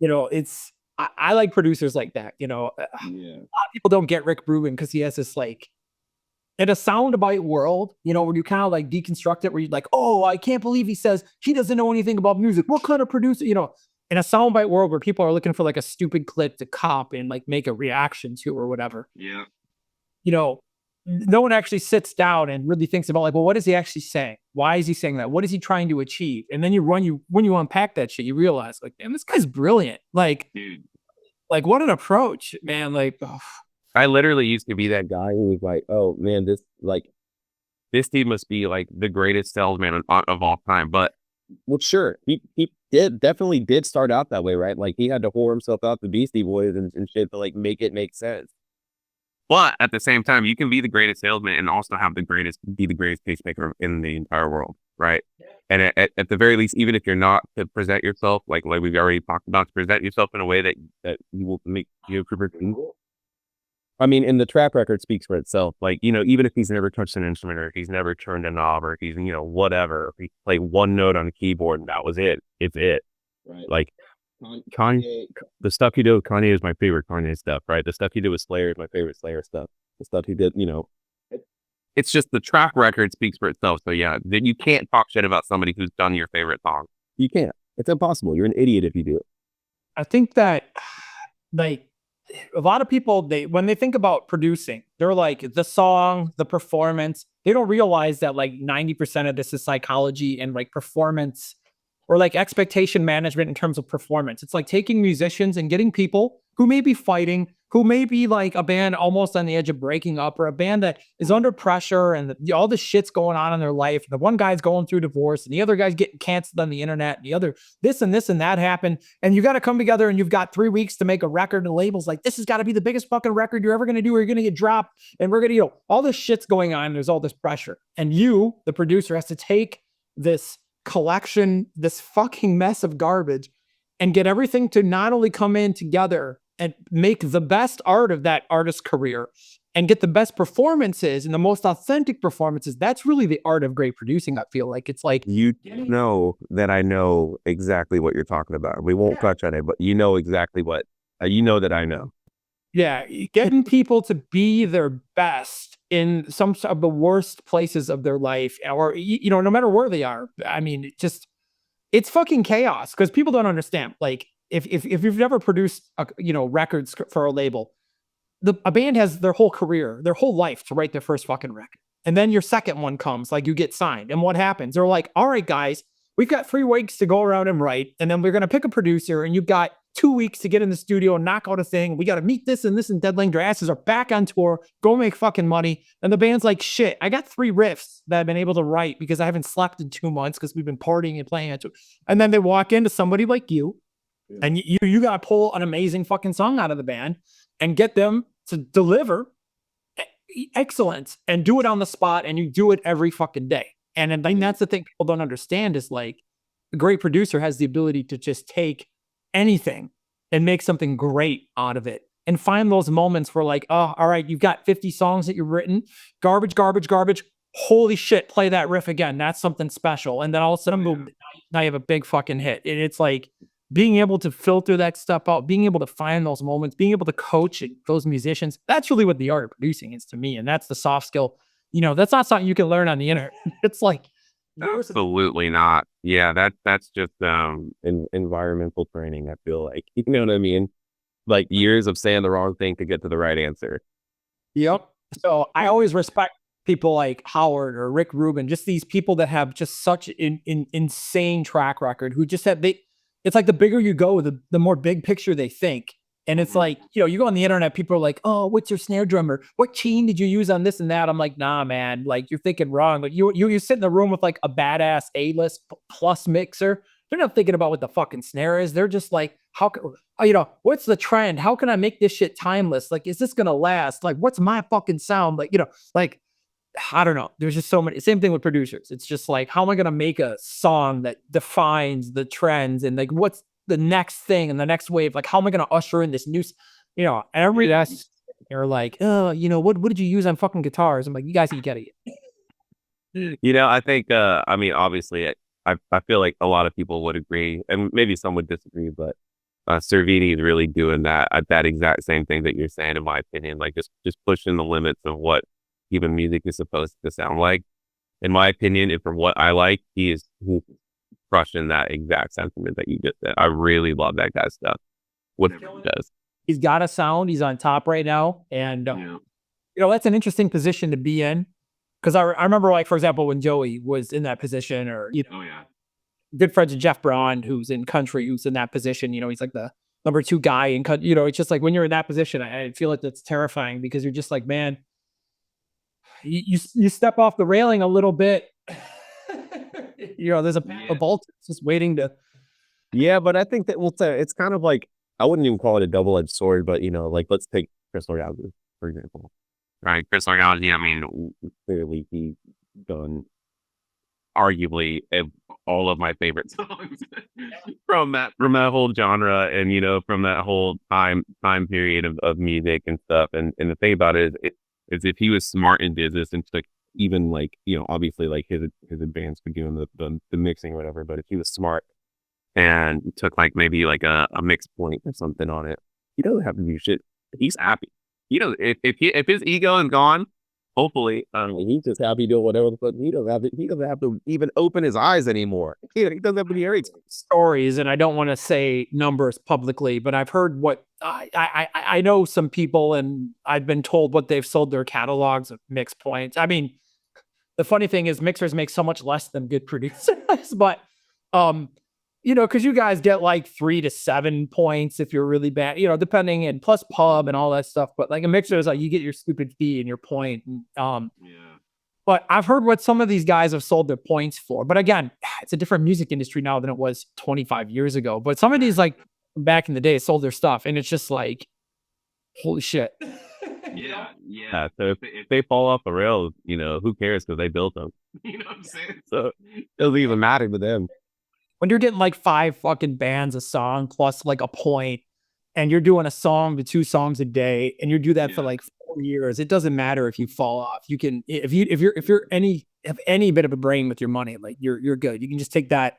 it's I like producers like that. A lot of people don't get Rick Rubin because he has this like in a soundbite world, where you kind of like deconstruct it, where you're like, oh, I can't believe he says he doesn't know anything about music. What kind of producer, in a soundbite world where people are looking for like a stupid clip to cop and like make a reaction to or whatever. Yeah. no one actually sits down and really thinks about like, well, what is he actually saying? Why is he saying that? What is he trying to achieve? And then when you unpack that shit, you realize like, damn, this guy's brilliant. Like, Dude, like what an approach, man. Like, oh, I literally used to be that guy who was like, oh man, this dude must be like the greatest salesman of all time. But well, sure, he definitely did start out that way, right? Like he had to whore himself out to Beastie Boys and shit to like make it make sense. But at the same time, you can be the greatest salesman and also be the greatest pacemaker in the entire world, right? And at the very least, even if you're not, to present yourself like we've already talked about, to present yourself in a way that you will make you a. I mean, and the track record speaks for itself. Like, you know, even if he's never touched an instrument or if he's never turned a knob or if he's, you know, whatever, if he played one note on a keyboard and that was it. It's it. Right. Like Kanye, the stuff he did with Kanye is my favorite Kanye stuff, right? The stuff he did with Slayer is my favorite Slayer stuff. The stuff he did, you know, it's just the track record speaks for itself. So yeah, then you can't talk shit about somebody who's done your favorite song. You can't. It's impossible. You're an idiot if you do. I think that like a lot of people, when they think about producing, they're like the song, the performance. They don't realize that like 90% of this is psychology and like performance or like expectation management in terms of performance. It's like taking musicians and getting people who may be fighting, who may be like a band almost on the edge of breaking up, or a band that is under pressure and all the shit's going on in their life. The one guy's going through divorce and the other guy's getting canceled on the internet and the other this and that happened. And you got to come together and you've got 3 weeks to make a record, and the label's like, this has got to be the biggest fucking record you're ever going to do, or you're going to get dropped. And we're going to, you know, all this shit's going on. And there's all this pressure. And you, the producer, has to take this collection, this fucking mess of garbage, and get everything to not only come in together and make the best art of that artist's career and get the best performances and the most authentic performances. That's really the art of great producing. I feel like it's like, you know that I know exactly what you're talking about. We won't touch on it, but you know exactly what you know that I know. Yeah, getting people to be their best in some of the worst places of their life, or you know, no matter where they are. I mean, it's fucking chaos because people don't understand. Like, if you've never produced records for a label, a band has their whole career, their whole life to write their first fucking record, and then your second one comes, like you get signed, and what happens? They're like, all right, guys, we've got 3 weeks to go around and write, and then we're gonna pick a producer, and you've got 2 weeks to get in the studio and knock out a thing. We got to meet this and deadline. Their asses are back on tour. Go make fucking money. And the band's like, shit, I got 3 riffs that I've been able to write because I haven't slept in 2 months because we've been partying and playing it. And then they walk into somebody like you, and you got to pull an amazing fucking song out of the band and get them to deliver excellence and do it on the spot. And you do it every fucking day. And then that's the thing people don't understand is like a great producer has the ability to just take anything and make something great out of it and find those moments where like, oh, all right, you've got 50 songs that you've written, garbage. Holy shit, play that riff again. That's something special. And then all of a sudden, boom, now you have a big fucking hit. And it's like being able to filter that stuff out, being able to find those moments, being able to coach those musicians. That's really what the art of producing is to me. And that's the soft skill. You know, that's not something you can learn on the internet. It's like, absolutely not. Yeah, that's just environmental training. I feel like, you know what I mean? Like years of saying the wrong thing to get to the right answer. Yep. So I always respect people like Howard or Rick Rubin, just these people that have just such an insane track record, who just have it's like the bigger you go, the more big picture they think. And it's like, you know, you go on the internet, people are like, oh, what's your snare drummer? What chain did you use on this and that? I'm like, nah, man, like you're thinking wrong. Like you sit in the room with like a badass A-list plus mixer. They're not thinking about what the fucking snare is. They're just like, what's the trend? How can I make this shit timeless? Like, is this going to last? Like, what's my fucking sound? Like, like, I don't know. There's just so many, same thing with producers. It's just like, how am I going to make a song that defines the trends and like, what's the next thing and the next wave? Like, how am I going to usher in this new, they're like, oh, what did you use on fucking guitars? I'm like, you guys, you get it. You know, I think, I mean, obviously, I feel like a lot of people would agree, and maybe some would disagree, but Cervini is really doing that exact same thing that you're saying, in my opinion, like just pushing the limits of what even music is supposed to sound like. In my opinion, and from what I like, he's crushing that exact sentiment that you just said. I really love that guy's stuff. What he does. He's got a sound. He's on top right now, and that's an interesting position to be in. Because I remember, like, for example, when Joey was in that position, or, Oh yeah. good friends with Jeff Braun, who's in country, who's in that position, he's like the number 2 guy in country. It's just like when you're in that position, I feel like that's terrifying because you're just like, man, you step off the railing a little bit. There's a pack of bolts just waiting to. Yeah, but I think that it's kind of like, I wouldn't even call it a double-edged sword, but like, let's take Chris Royalties, for example. Right, Chris Royalties, I mean, clearly he done arguably all of my favorite songs from that whole genre, and from that whole time period of music and stuff. And the thing about it is if he was smart in business and took even, like, obviously, like, his advance for doing the mixing or whatever, but if he was smart and took, like, maybe like a mix point or something on it, he doesn't have to do shit. He's happy. If his ego is gone, hopefully, he's just happy doing whatever the fuck. He doesn't have to even open his eyes anymore. He doesn't have to be irritated. Stories, and I don't want to say numbers publicly, but I've heard what I know some people, and I've been told what they've sold their catalogs of mix points. I mean, the funny thing is mixers make so much less than good producers, but because you guys get like 3 to 7 points if you're really bad, depending, and plus pub and all that stuff. But like a mixer is like you get your stupid fee and your point. And, But I've heard what some of these guys have sold their points for. But again, it's a different music industry now than it was 25 years ago. But some of these, like, back in the day, sold their stuff, and it's just like, holy shit. Yeah. So if they fall off the rails, who cares, because they built them. You know what I'm saying? So it doesn't even matter to them. When you're getting like 5 fucking bands a song plus like a point, and you're doing a song to 2 songs a day, and you do that for like 4 years, it doesn't matter if you fall off. You can, if you're any bit of a brain with your money, like you're good. You can just take that,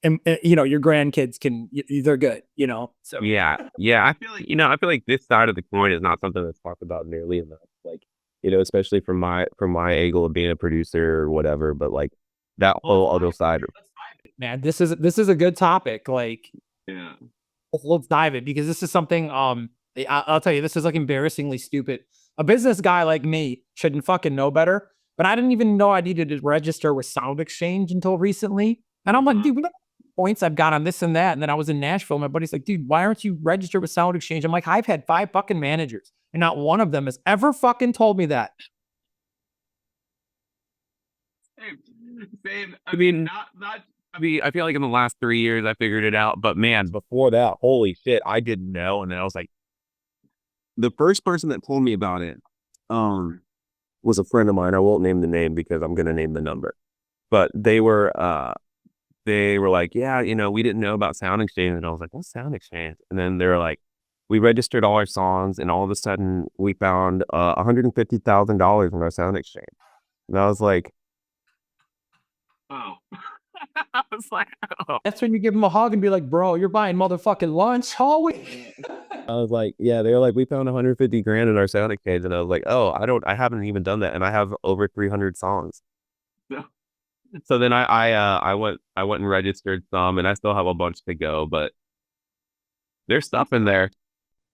and your grandkids they're good. So yeah. I feel like this side of the coin is not something that's talked about nearly enough. Like, especially from my angle of being a producer or whatever. But like that whole other side. Man, this is a good topic. Like, let's dive it, because this is something. I'll tell you, this is like embarrassingly stupid. A business guy like me shouldn't fucking know better, but I didn't even know I needed to register with SoundExchange until recently. And I'm like, dude, what points I've got on this and that. And then I was in Nashville. My buddy's like, dude, why aren't you registered with SoundExchange? I'm like, I've had 5 fucking managers, and not one of them has ever fucking told me that. Same. I mean, I feel like in the last 3 years I figured it out, but man, before that, holy shit, I didn't know. And then I was like, the first person that told me about it, was a friend of mine. I won't name the name because I'm gonna name the number. But they were like, yeah, we didn't know about SoundExchange, and I was like, what's SoundExchange? And then they were like, we registered all our songs, and all of a sudden we found $150,000 in our SoundExchange, and I was like, oh. I was like, oh. That's when you give them a hug and be like, bro, you're buying motherfucking lunch all week. I was like, yeah, they were like, we found 150 grand in our SoundExchange, and I was like, oh, I haven't even done that, and I have over 300 songs. So then I went and registered some, and I still have a bunch to go, but there's stuff in there.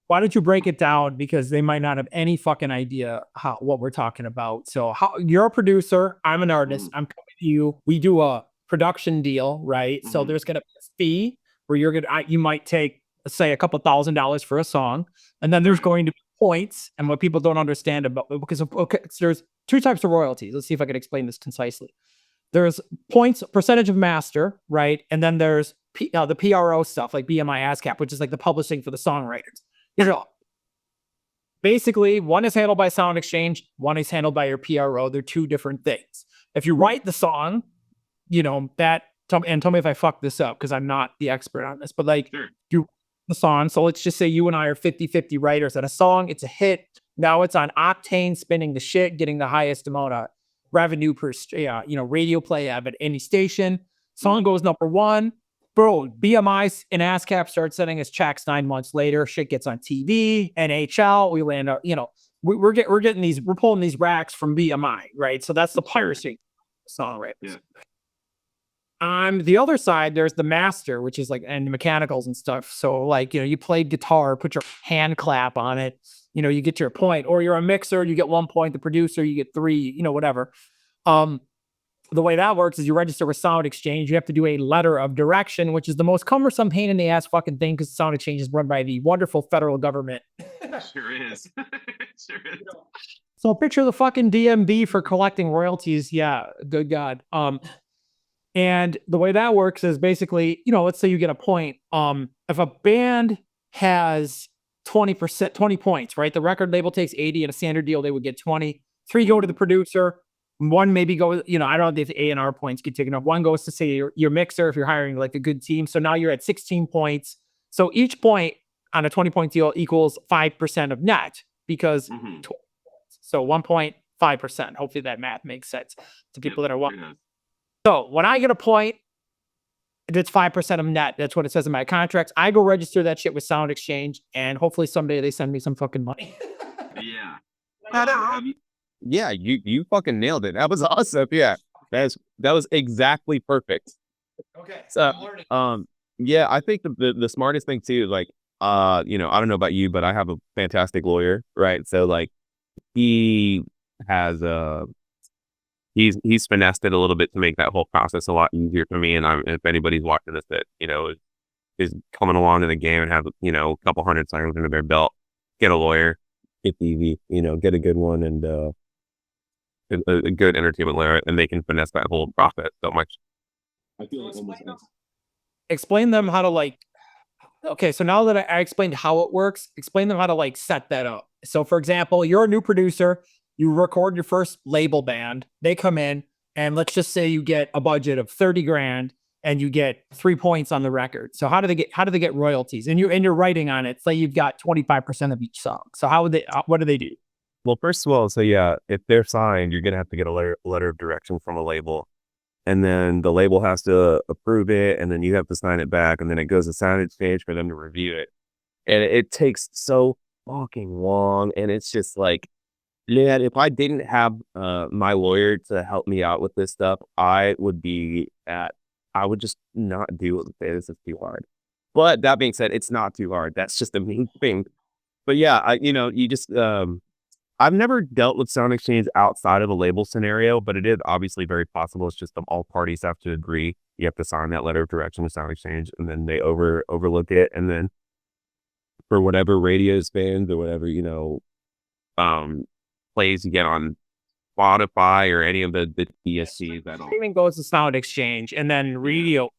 Why don't you break it down? Because they might not have any fucking idea what we're talking about. So you're a producer, I'm an artist, I'm coming to you. We do a production deal, right? So there's gonna be a fee where you might take, say, a couple $1,000s for a song, and then there's going to be points. And what people don't understand about, because there's 2 types of royalties. Let's see if I can explain this concisely. There's points, percentage of master, right? And then there's the PRO stuff, like BMI ASCAP, which is like the publishing for the songwriters. Basically, one is handled by SoundExchange, one is handled by your PRO. They're 2 different things. If you write the song, and tell me if I fuck this up, because I'm not the expert on this, but like, you the song. So let's just say you and I are 50-50 writers on a song. It's a hit. Now it's on Octane, spinning the shit, getting the highest amount of revenue per radio play at any station. Song goes number 1. Bro, BMI and ASCAP start sending us checks 9 months later. Shit gets on TV, NHL. We land up, we're pulling these racks from BMI, right? So that's the piracy songwriters. Yeah. On the other side, there's the master, which is like, and mechanicals and stuff. So like, you played guitar, put your hand clap on it, you get your point. Or you're a mixer, you get 1 point. The producer, you get 3. Whatever. The way that works is you register with SoundExchange. You have to do a letter of direction, which is the most cumbersome pain in the ass fucking thing because SoundExchange is run by the wonderful federal government. Sure is. Sure is. So picture the fucking DMV for collecting royalties. Yeah, good God. And the way that works is basically, let's say you get a point. If a band has 20 points, right? The record label takes 80 and a standard deal, they would get 20. 3 go to the producer. 1 maybe goes, I don't know if the A&R points get taken off. 1 goes to say your mixer if you're hiring like a good team. So now you're at 16 points. So each point on a 20-point deal equals 5% of net because so 1.5%. Hopefully that math makes sense to people that are watching. So when I get a point, it's 5% of net. That's what it says in my contracts. I go register that shit with SoundExchange, and hopefully someday they send me some fucking money. Yeah. Yeah, you fucking nailed it. That was awesome. Yeah, that was exactly perfect. Okay. So, yeah, I think the smartest thing too, like, I don't know about you, but I have a fantastic lawyer, right? So like, he has he's finessed it a little bit to make that whole process a lot easier for me. And if anybody's watching this that is coming along in the game and have a couple hundred songs under their belt, get a lawyer. It's easy, get a good one and a good entertainment lawyer, and they can finesse that whole process so much. I feel like almost explain them how to okay, so now that I explained how it works, explain them how to set that up. So for example, you're a new producer, you record your first label band, they come in, and let's just say you get a budget of 30 grand and you get 3 points on the record. So how do they get royalties? And you're writing on it. Say you've got 25% of each song. So what do they do? Well, first of all, so yeah, if they're signed, you're gonna have to get a letter of direction from a label. And then the label has to approve it, and then you have to sign it back, and then it goes to SoundExchange for them to review it. And it takes so fucking long, and it's just like, yeah, if I didn't have my lawyer to help me out with this stuff, I would just not do it. This is too hard. But that being said, it's not too hard. That's just the main thing. But yeah, you just I've never dealt with SoundExchange outside of a label scenario, but it is obviously very possible. It's just all parties have to agree. You have to sign that letter of direction with SoundExchange, and then they overlook it. And then for whatever radio spins or whatever, plays you get on Spotify or any of the DSCs. Streaming goes to SoundExchange, and then radio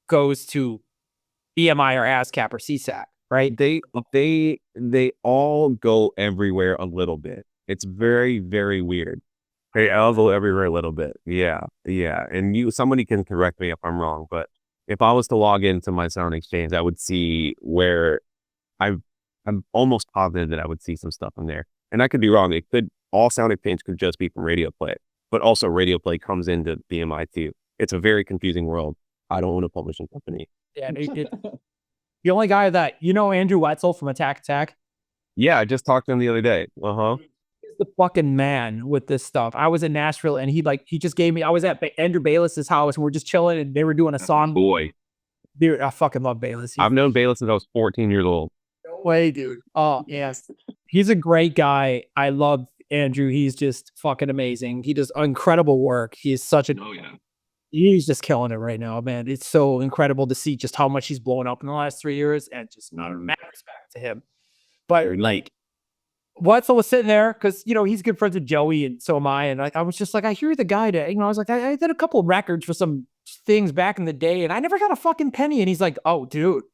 goes to EMI or ASCAP or CSAC, right? They all go everywhere a little bit. It's very, very weird. They all go everywhere a little bit. Yeah. And somebody can correct me if I'm wrong, but if I was to log into my SoundExchange, I would see where I'm almost positive that I would see some stuff in there. And I could be wrong. All SoundExchange could just be from radio play, but also radio play comes into BMI too. It's a very confusing world. I don't own a publishing company. Yeah, the only guy that Andrew Wetzel from Attack. Yeah, I just talked to him the other day. He's the fucking man with this stuff. I was in Nashville, and he just gave me. I was at Andrew Bayless's house, and we're just chilling, and they were doing a song. Boy, dude, I fucking love Bayless. I've known Bayless since I was 14 years old. No way, dude. Oh yes, he's a great guy. I love Andrew. He's just fucking amazing. He does incredible work. He's such a. Oh yeah. He's just killing it right now, man. It's so incredible to see just how much he's blown up in the last 3 years, and just not mad respect to him. But Wetzel was sitting there because he's good friends with Joey, and so am I. And I was just like, I hear the guy I was like, I did a couple of records for some things back in the day, and I never got a fucking penny. And he's like, oh, dude.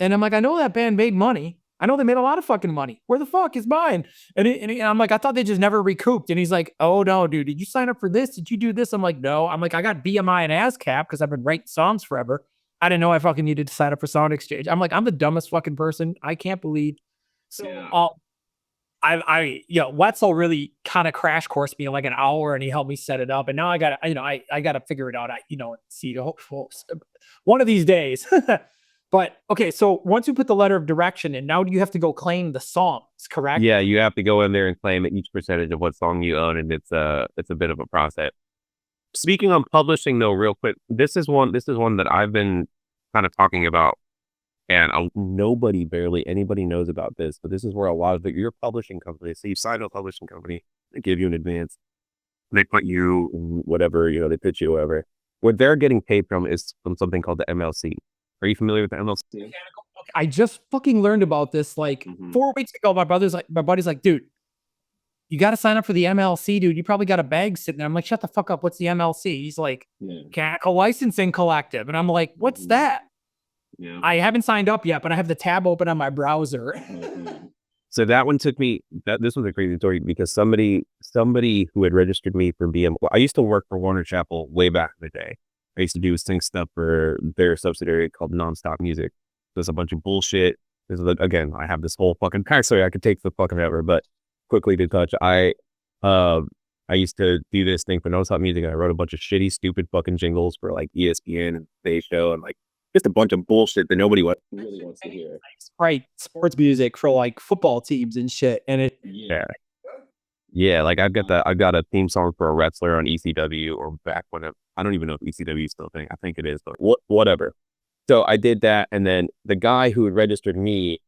And I'm like, I know that band made money. I know they made a lot of fucking money. Where the fuck is mine? And I'm like, I thought they just never recouped. And he's like, oh no, dude, did you sign up for this? Did you do this? I'm like, no. I'm like, I got BMI and ASCAP because I've been writing songs forever. I didn't know I fucking needed to sign up for SoundExchange. I'm like, I'm the dumbest fucking person. I can't believe. So Wetzel really kind of crash coursed me in like an hour, and he helped me set it up. And now I got to figure it out. See one of these days. But okay, so once you put the letter of direction in, now you have to go claim the songs, correct? Yeah, you have to go in there and claim each percentage of what song you own, and it's a bit of a process. Speaking on publishing, though, real quick, this is one that I've been kind of talking about And barely anybody knows about this, but this is where a lot of your publishing companies, so you sign a publishing company, they give you an advance, they put you whatever, they pitch you whatever. What they're getting paid from is from something called the MLC. Are you familiar with the MLC? I just fucking learned about this like 4 weeks ago. My buddy's like, dude, you got to sign up for the MLC, dude. You probably got a bag sitting there. I'm like, shut the fuck up. What's the MLC? He's like, Mechanical Licensing Collective. And I'm like, what's that? Yeah. I haven't signed up yet, but I have the tab open on my browser. So that one took me, this was a crazy story because somebody who had registered me for BM, I used to work for Warner Chappell way back in the day. I used to do sync stuff for their subsidiary called Nonstop Music. There's a bunch of bullshit. Again, I have this whole fucking backstory I could take the fucking ever, but quickly to touch, I used to do this thing for Nonstop Music, and I wrote a bunch of shitty, stupid fucking jingles for like ESPN and They Show and like just a bunch of bullshit that nobody really wants to hear. Right, sports music for like football teams and shit, and it. Yeah. Like I've got a theme song for a wrestler on ECW, or back when I don't even know if ECW is still a thing. I think it is, but whatever. So I did that, and then the guy who had registered me,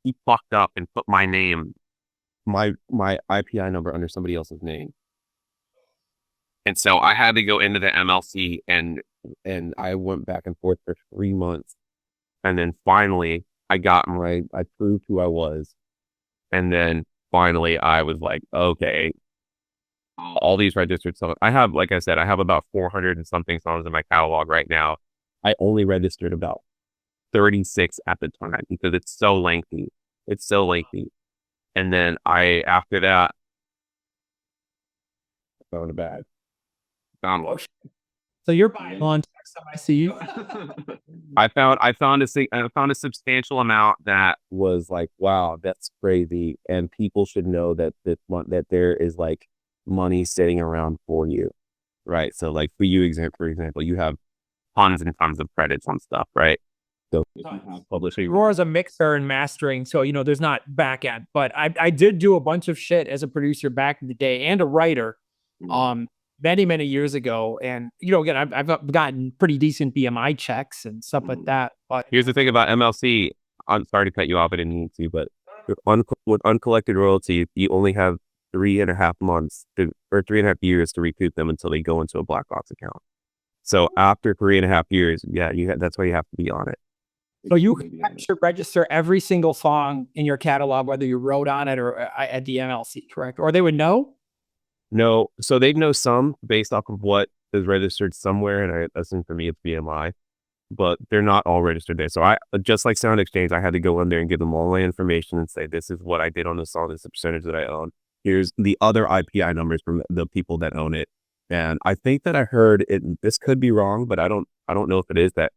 he fucked up and put my name, my IPI number under somebody else's name. And so I had to go into the MLC and I went back and forth for 3 months. And then finally I got him right. I proved who I was. And then finally I was like, okay, all these registered songs. I have, like I said, I have about 400 and something songs in my catalog right now. I only registered about 36 at the time because it's so lengthy. And then after that, I found a bag. Found one. So you're buying on I see you. I found a substantial amount that was like, wow, that's crazy. And people should know that that there is like money sitting around for you. Right. So like for example, you have tons and tons of credits on stuff, right? So publishing. Roar's a mixer and mastering, so there's not back end. But I did do a bunch of shit as a producer back in the day and a writer, many years ago. And again, I've gotten pretty decent BMI checks and stuff like that. But here's the thing about MLC. I'm sorry to cut you off. I didn't need to, but with uncollected royalties, you only have 3.5 months or 3.5 years to recoup them until they go into a black box account. So after 3.5 years, that's why you have to be on it. So you should register every single song in your catalog, whether you wrote on it or at the MLC, correct? Or they would know? No. So they'd know some based off of what is registered somewhere. And I assume for me, it's BMI, but they're not all registered there. So just like SoundExchange, I had to go in there and give them all my information and say, this is what I did on the song. This is the percentage that I own. Here's the other IPI numbers from the people that own it. And I think that I heard it, this could be wrong, but I don't know if it is, that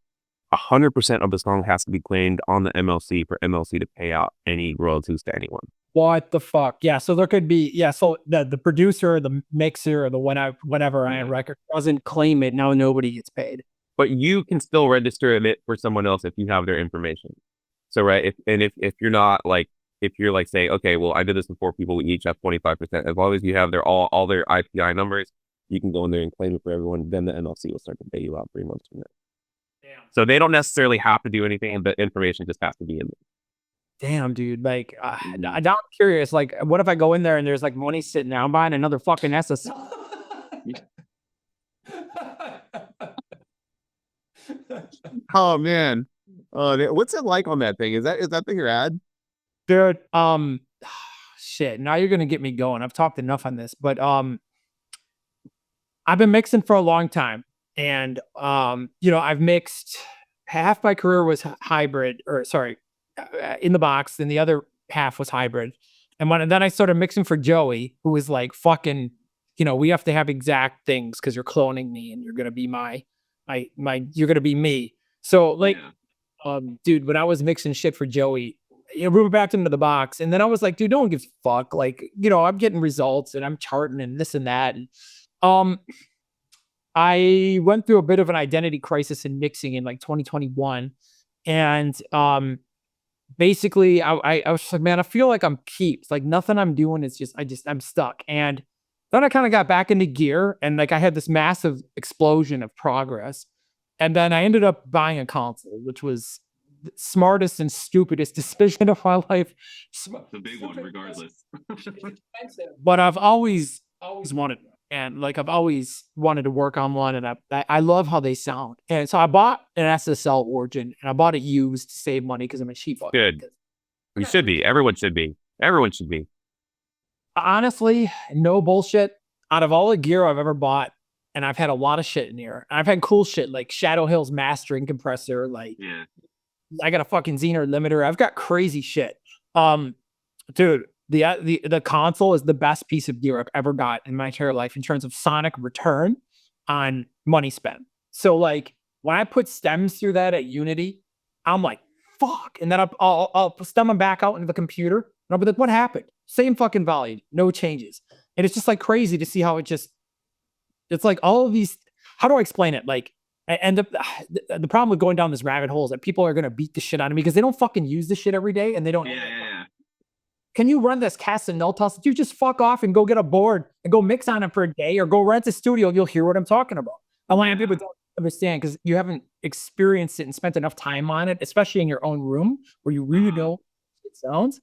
100% of the song has to be claimed on the MLC for MLC to pay out any royalties to anyone. What the fuck? Yeah, so there could be, so the producer, the mixer, or the whatever I record doesn't claim it, now nobody gets paid. But you can still register it for someone else if you have their information. So, right, if you're not like, if you're like saying, okay, well, I did this with 4 people, we each have 25%, as long as you have all their IPI numbers, you can go in there and claim it for everyone, then the MLC will start to pay you out 3 months from there. Damn. So they don't necessarily have to do anything, but information just has to be in there. Damn, dude. Like, I'm curious. Like, what if I go in there and there's like money sitting there? I'm buying another fucking SSL. Oh man, what's it like on that thing? Is that thing your ad? Dude, shit. Now you're gonna get me going. I've talked enough on this, but I've been mixing for a long time, and I've mixed. Half my career was hybrid, in the box, and the other half was hybrid. And then I started mixing for Joey, who was like, fucking, we have to have exact things because you're cloning me and you're gonna be you're gonna be me. So like, dude, when I was mixing shit for Joey, we were back into the box, and then I was like, dude, no one gives a fuck. Like, I'm getting results and I'm charting and this and that. And I went through a bit of an identity crisis in mixing in like 2021, and basically I was like, man, I feel like I'm keeps, like nothing I'm doing is I'm stuck. And then I kind of got back into gear, and like I had this massive explosion of progress. And then I ended up buying a console, which was the smartest and stupidest decision of my life. The big one, regardless. But I've always wanted one. And like I've always wanted to work on one, and I love how they sound. And so I bought an SSL Origin, and I bought it used to save money because I'm a cheap fuck. Good. You should be. Everyone should be. Everyone should be. Honestly, no bullshit. Out of all the gear I've ever bought, and I've had a lot of shit in here. I've had cool shit like Shadow Hill's mastering compressor. Like, Yeah. I got a fucking Zener limiter. I've got crazy shit. Dude, the console is the best piece of gear I've ever got in my entire life in terms of sonic return on money spent. So like when I put stems through that at Unity, I'm like, fuck. And then I'll stem them back out into the computer, and I'll be like, what happened? Same fucking volume, no changes. And it's just like crazy to see how it's like all of these, how do I explain it? Like, and the problem with going down this rabbit hole is that people are going to beat the shit out of me because they don't fucking use this shit every day, and they don't. Yeah. Can you run this cast and null toss? You just fuck off and go get a board and go mix on it for a day, or go rent a studio and you'll hear what I'm talking about. A lot of people don't understand because you haven't experienced it and spent enough time on it, especially in your own room where you really know it sounds.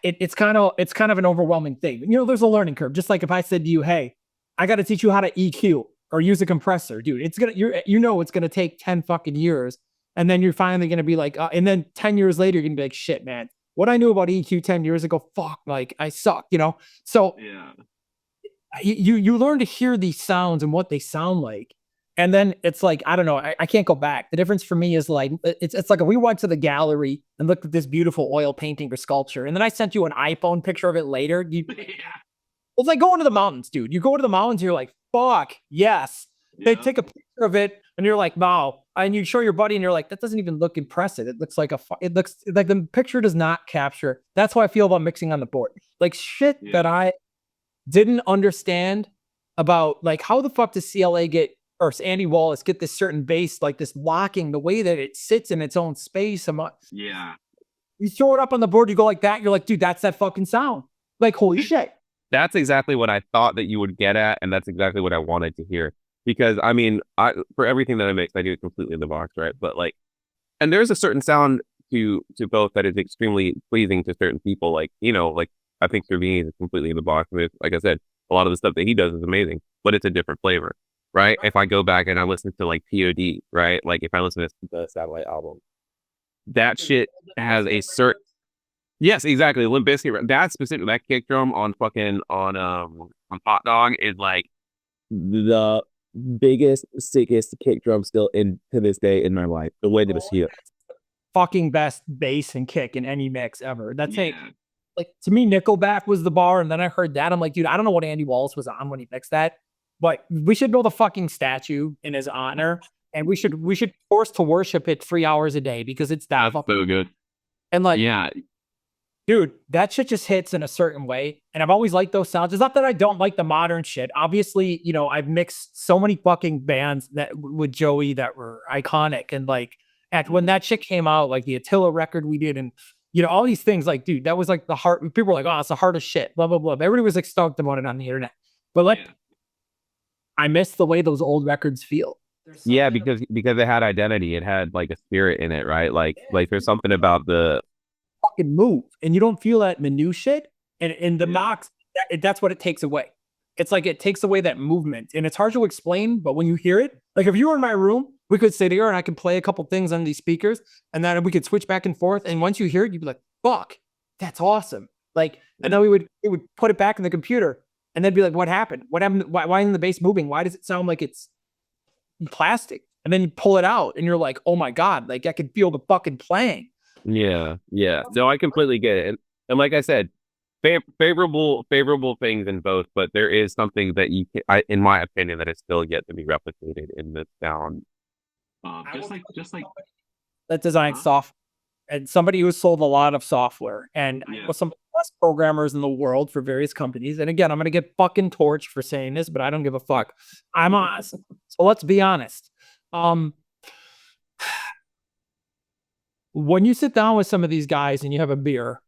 It's kind of an overwhelming thing. You know, there's a learning curve. Just like if I said to you, hey, I got to teach you how to EQ or use a compressor, dude, it's gonna take 10 fucking years. And then you're finally going to be like, and then 10 years later, you're going to be like, shit, man, what I knew about EQ 10 years ago, fuck, like I suck, you know? So Yeah. you learn to hear these sounds and what they sound like. And then it's like, I don't know, I can't go back. The difference for me is like, it's like if we went to the gallery and looked at this beautiful oil painting or sculpture, and then I sent you an iPhone picture of it later. It's like going to the mountains, dude. You go to the mountains, you're like, fuck, yes. They take a picture of it and you're like, wow. And you show your buddy and you're like, that doesn't even look impressive. It looks like it looks like the picture does not capture. That's how I feel about mixing on the board. Like shit that I didn't understand about, like how the fuck does CLA get, or Andy Wallace get this certain bass, like this locking, the way that it sits in its own space. Yeah. You throw it up on the board, you go like that. You're like, dude, that's that fucking sound. Like, holy shit. That's exactly what I thought that you would get at, and that's exactly what I wanted to hear. Because I mean, for everything that I mix, I do it completely in the box, right? But like, and there's a certain sound to both that is extremely pleasing to certain people. Like, you know, like I think Servini is completely in the box. And like I said, a lot of the stuff that he does is amazing, but it's a different flavor, right? If I go back and I listen to like POD, right? Like if I listen to the Satellite album, that shit has a certain. Yes, exactly. Limp Bizkit. That specific, that kick drum on Hot Dog is like the biggest, sickest kick drum still to this day in my life. The way that it's here. Fucking best bass and kick in any mix ever. That's like to me, Nickelback was the bar, and then I heard that. I'm like, dude, I don't know what Andy Wallace was on when he mixed that, but we should build a fucking statue in his honor, and we should force to worship it 3 hours a day because it's that That's so good. And like, dude, that shit just hits in a certain way. And I've always liked those sounds. It's not that I don't like the modern shit. Obviously, you know, I've mixed so many fucking bands that with Joey that were iconic. And like, when that shit came out, like the Attila record we did, and you know, all these things, like, dude, that was like the heart. People were like, oh, it's the heart of shit, blah, blah, blah. Everybody was like stoked about it on the internet. But like, I miss the way those old records feel. Yeah, because it had identity. It had like a spirit in it, right? Like there's something about the fucking move, and you don't feel that minutiae shit. And in the Knox, that's what it takes away. It's like it takes away that movement, and it's hard to explain. But when you hear it, like if you were in my room, we could sit here and I could play a couple things on these speakers, and then we could switch back and forth. And once you hear it, you'd be like, "Fuck, that's awesome!" Like, and then we would put it back in the computer, and then be like, "What happened? What happened? Why isn't the bass moving? Why does it sound like it's plastic?" And then you pull it out, and you're like, "Oh my god!" Like I could feel the fucking playing. Yeah. No, I completely get it, and like I said, favorable things in both, but there is something that in my opinion, that is still yet to be replicated in the sound. Just like that design software, and somebody who sold a lot of software, and I know some of the best programmers in the world for various companies. And again, I'm gonna get fucking torched for saying this, but I don't give a fuck. I'm honest. So let's be honest. When you sit down with some of these guys and you have a beer,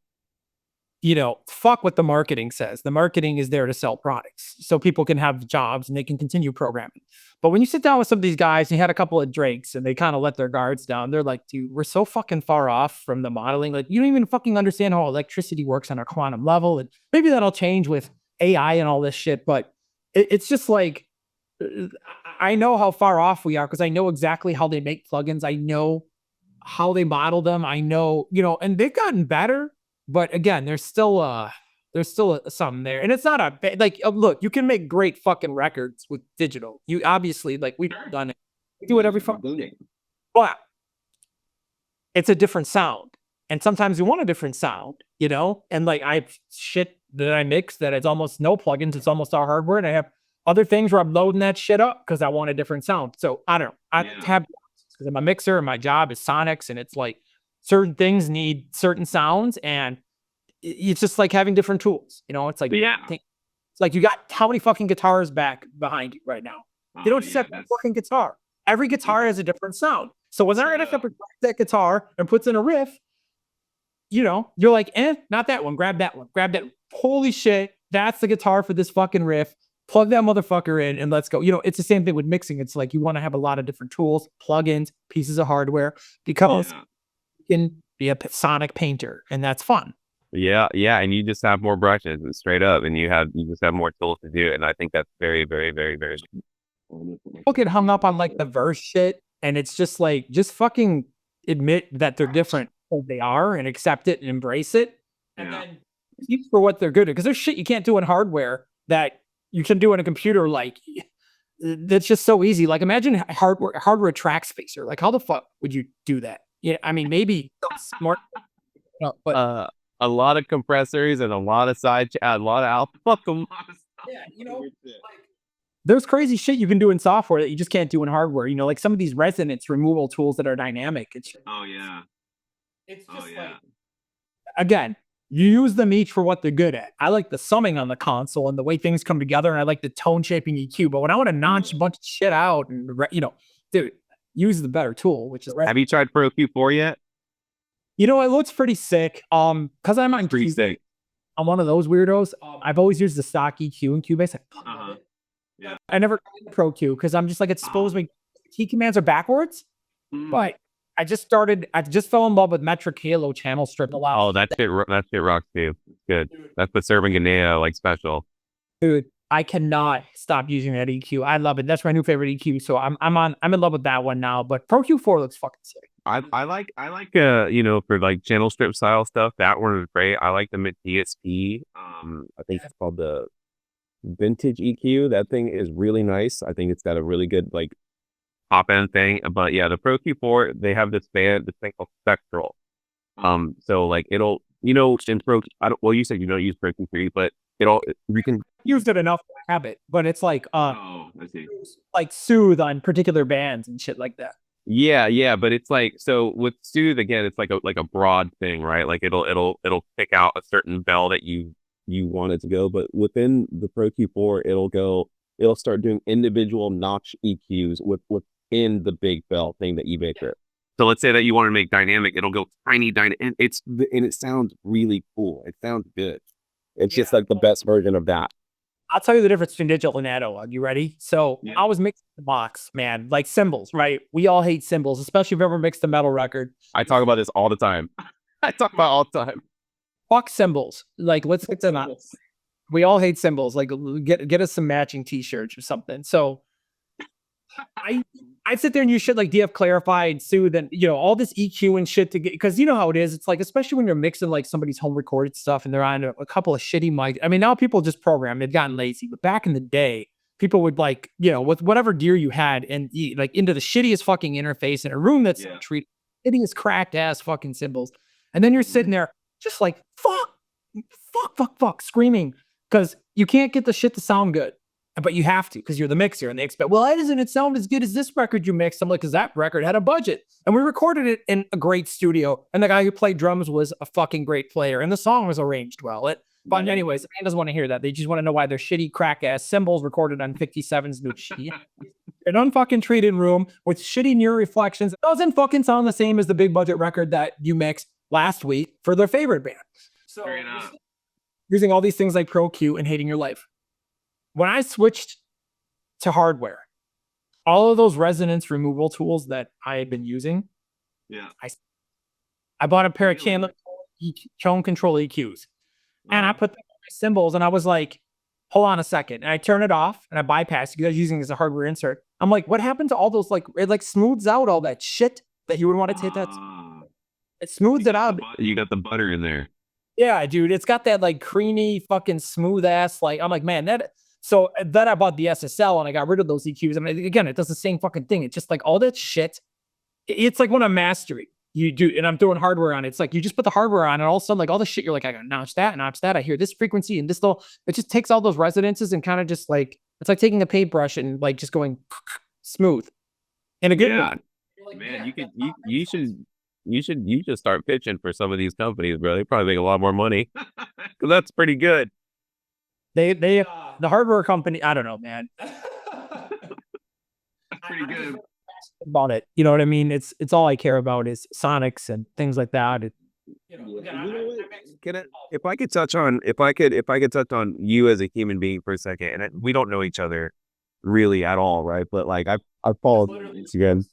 fuck what the marketing says. The marketing is there to sell products so people can have jobs and they can continue programming. But when you sit down with some of these guys, and you had a couple of drakes and they kind of let their guards down, they're like, dude, we're so fucking far off from the modeling. Like, you don't even fucking understand how electricity works on a quantum level. And maybe that'll change with AI and all this shit. But it's just like, I know how far off we are because I know exactly how they make plugins. I know how they model them. I know, and they've gotten better. But again, there's still something there, and it's not look, you can make great fucking records with digital. You obviously we've done it. We do it every fucking day, but it's a different sound, and sometimes you want a different sound, And I have shit that I mix that it's almost no plugins. It's almost all hardware, and I have other things where I'm loading that shit up because I want a different sound. So I don't know. I have because I'm a mixer, and my job is sonics, and it's like. Certain things need certain sounds, and it's just like having different tools. It's like, it's like you got how many fucking guitars behind you right now? You don't just have a fucking guitar. Every guitar has a different sound. So when they're grabs that guitar and puts in a riff, you're like, not that one. Grab that one. Grab that. Holy shit, that's the guitar for this fucking riff. Plug that motherfucker in and let's go. It's the same thing with mixing. It's like you want to have a lot of different tools, plugins, pieces of hardware, because can be a sonic painter, and that's fun. Yeah, and you just have more brushes, and straight up, and you just have more tools to do it, and I think that's very, very, very, very. People get hung up on the verse shit, and it's just just fucking admit that they're different, who they are, and accept it and embrace it, and then keep for what they're good at. Because there's shit you can't do in hardware that you can do in a computer. That's just so easy. Imagine hardware track spacer. How the fuck would you do that? Yeah, I mean, maybe smart, but a lot of compressors and a lot of a lot of alpha. Yeah, there's crazy shit you can do in software that you just can't do in hardware. Some of these resonance removal tools that are dynamic. It's just again, you use them each for what they're good at. I like the summing on the console and the way things come together, and I like the tone shaping EQ. But when I want to notch a bunch of shit out, and dude. Use the better tool, which is. Have you tried Pro Q4 yet? It looks pretty sick. Because I'm on pretty sick. I'm one of those weirdos. I've always used the stock EQ and Cubase. I never tried Pro Q because I'm just it's supposed to be key commands are backwards. But I just fell in love with Metric Halo channel strip. Oh, that shit rocks too. It's good. That's the Servant Ganea special. Dude, I cannot stop using that EQ. I love it. That's my new favorite EQ. So I'm in love with that one now. But Pro Q4 looks fucking sick. I like for channel strip style stuff. That one is great. I like them at DSP. I think it's called the Vintage EQ. That thing is really nice. I think it's got a really good top end thing. But yeah, the Pro Q4, they have this thing called Spectral. So it'll in Pro. You said you don't use Pro Q3, but we can used it enough to have it, but it's I see. Soothe on particular bands and shit like that. Yeah, but it's so with Soothe again, it's like a broad thing, right? It'll pick out a certain bell that you want it to go, but within the Pro Q4, it'll start doing individual notch EQs within the big bell thing that you make it. So let's say that you want to make dynamic, it'll go tiny and it sounds really cool. It sounds good. It's just the best version of that. I'll tell you the difference between digital and analog. You ready? So I was mixing the box, man, cymbals, right? We all hate cymbals, especially if you've ever mixed a metal record. I talk about this all the time. Fuck cymbals. Let's get to that. We all hate cymbals. Get us some matching t-shirts or something. So I sit there and use shit like DF Clarify and Soothe and all this EQ and shit to get, because you know how it is. It's especially when you're mixing somebody's home recorded stuff and they're on a couple of shitty mics. I mean, now people just program. They've gotten lazy, but back in the day, people would with whatever gear you had and into the shittiest fucking interface in a room that's treated shittiest cracked ass fucking cymbals, and then you're sitting there just fuck screaming because you can't get the shit to sound good. But you have to because you're the mixer, and they expect, why doesn't it sound as good as this record you mixed? I'm like, because that record had a budget, and we recorded it in a great studio, and the guy who played drums was a fucking great player, and the song was arranged well. But anyways, the man doesn't want to hear that. They just want to know why they're shitty crack ass cymbals recorded on 57's new shit, an unfucking treated room with shitty near reflections. It doesn't fucking sound the same as the big budget record that you mixed last week for their favorite band. So using all these things like ProQ and hating your life. When I switched to hardware, all of those resonance removal tools that I had been using, Yeah. I bought a pair of Really? tone control EQs, and I put them on my cymbals, and I was like, hold on a second. And I turn it off and I bypass it because I was using it as a hardware insert. I'm like, what happened to all those, like, it like smooths out all that shit that you would want to take that. Ah, It smooths it out. you got the butter in there. Yeah, dude. It's got that like creamy, fucking smooth ass. Like, I'm like, man, that. So then I bought the SSL and I got rid of those EQs. I mean, again, it does the same fucking thing. It's just like all that shit. It's like when I'm mastering, you do, and I'm throwing hardware on it. It's like you just put the hardware on, and all of a sudden, like all the shit, you're like, I gotta notch that. I hear this frequency and this little. It just takes all those resonances and kind of just like it's like taking a paintbrush and like just going smooth. And a good one. Like, man, you should start pitching for some of these companies, bro. They probably make a lot more money because that's pretty good. The hardware company, I don't know, man. Pretty good. About it, you know what I mean? It's all I care about is sonics and things like that. If I could touch on you as a human being for a second, and we don't know each other really at all, right? But like I've followed you on Instagram.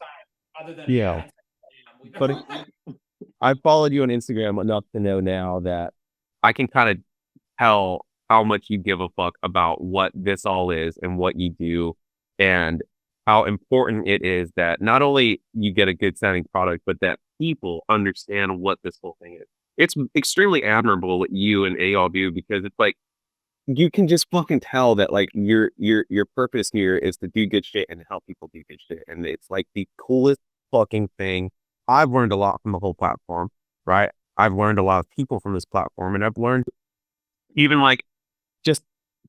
Yeah, but I've followed you on Instagram enough to know now that I can kind of tell how much you give a fuck about what this all is and what you do, and how important it is that not only you get a good sounding product, but that people understand what this whole thing is. It's extremely admirable what you and EYAL do, because it's like, you can just fucking tell that like your purpose here is to do good shit and help people do good shit. And it's like the coolest fucking thing. I've learned a lot from the whole platform, right? I've learned a lot of people from this platform, and I've learned even like just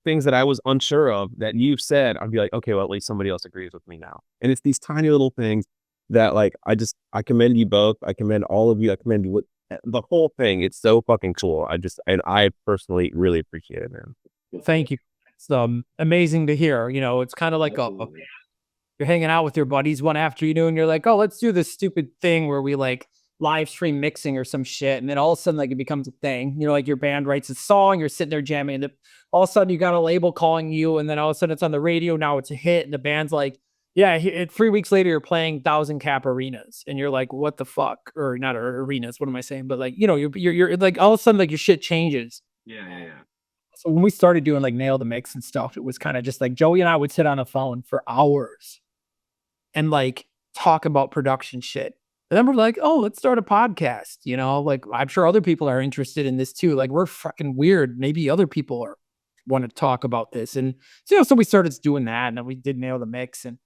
things that I was unsure of that you've said. I'd be like, okay, well, at least somebody else agrees with me now. And it's these tiny little things that like, I commend you both. I commend all of you. I commend you with the whole thing. It's so fucking cool. I personally really appreciate it, man. Thank you. It's amazing to hear. You know, it's kind of like you're hanging out with your buddies one after you do, and you're like, oh, let's do this stupid thing where we like live stream mixing or some shit, and then all of a sudden like it becomes a thing. You know, like your band writes a song, you're sitting there jamming, and all of a sudden you got a label calling you, and then all of a sudden it's on the radio. Now it's a hit, and the band's like, yeah, 3 weeks later you're playing 1,000 cap arenas, and you're like, what the fuck? Or not arenas, what am I saying? But like, you know, you're like, all of a sudden like your shit changes. Yeah. So when we started doing like Nail the Mix and stuff, it was kind of just like Joey and I would sit on a phone for hours and like talk about production shit. And then we're like, oh, let's start a podcast. You know, like I'm sure other people are interested in this too. Like we're fucking weird. Maybe other people want to talk about this. And so, so we started doing that, and then we did Nail the Mix, and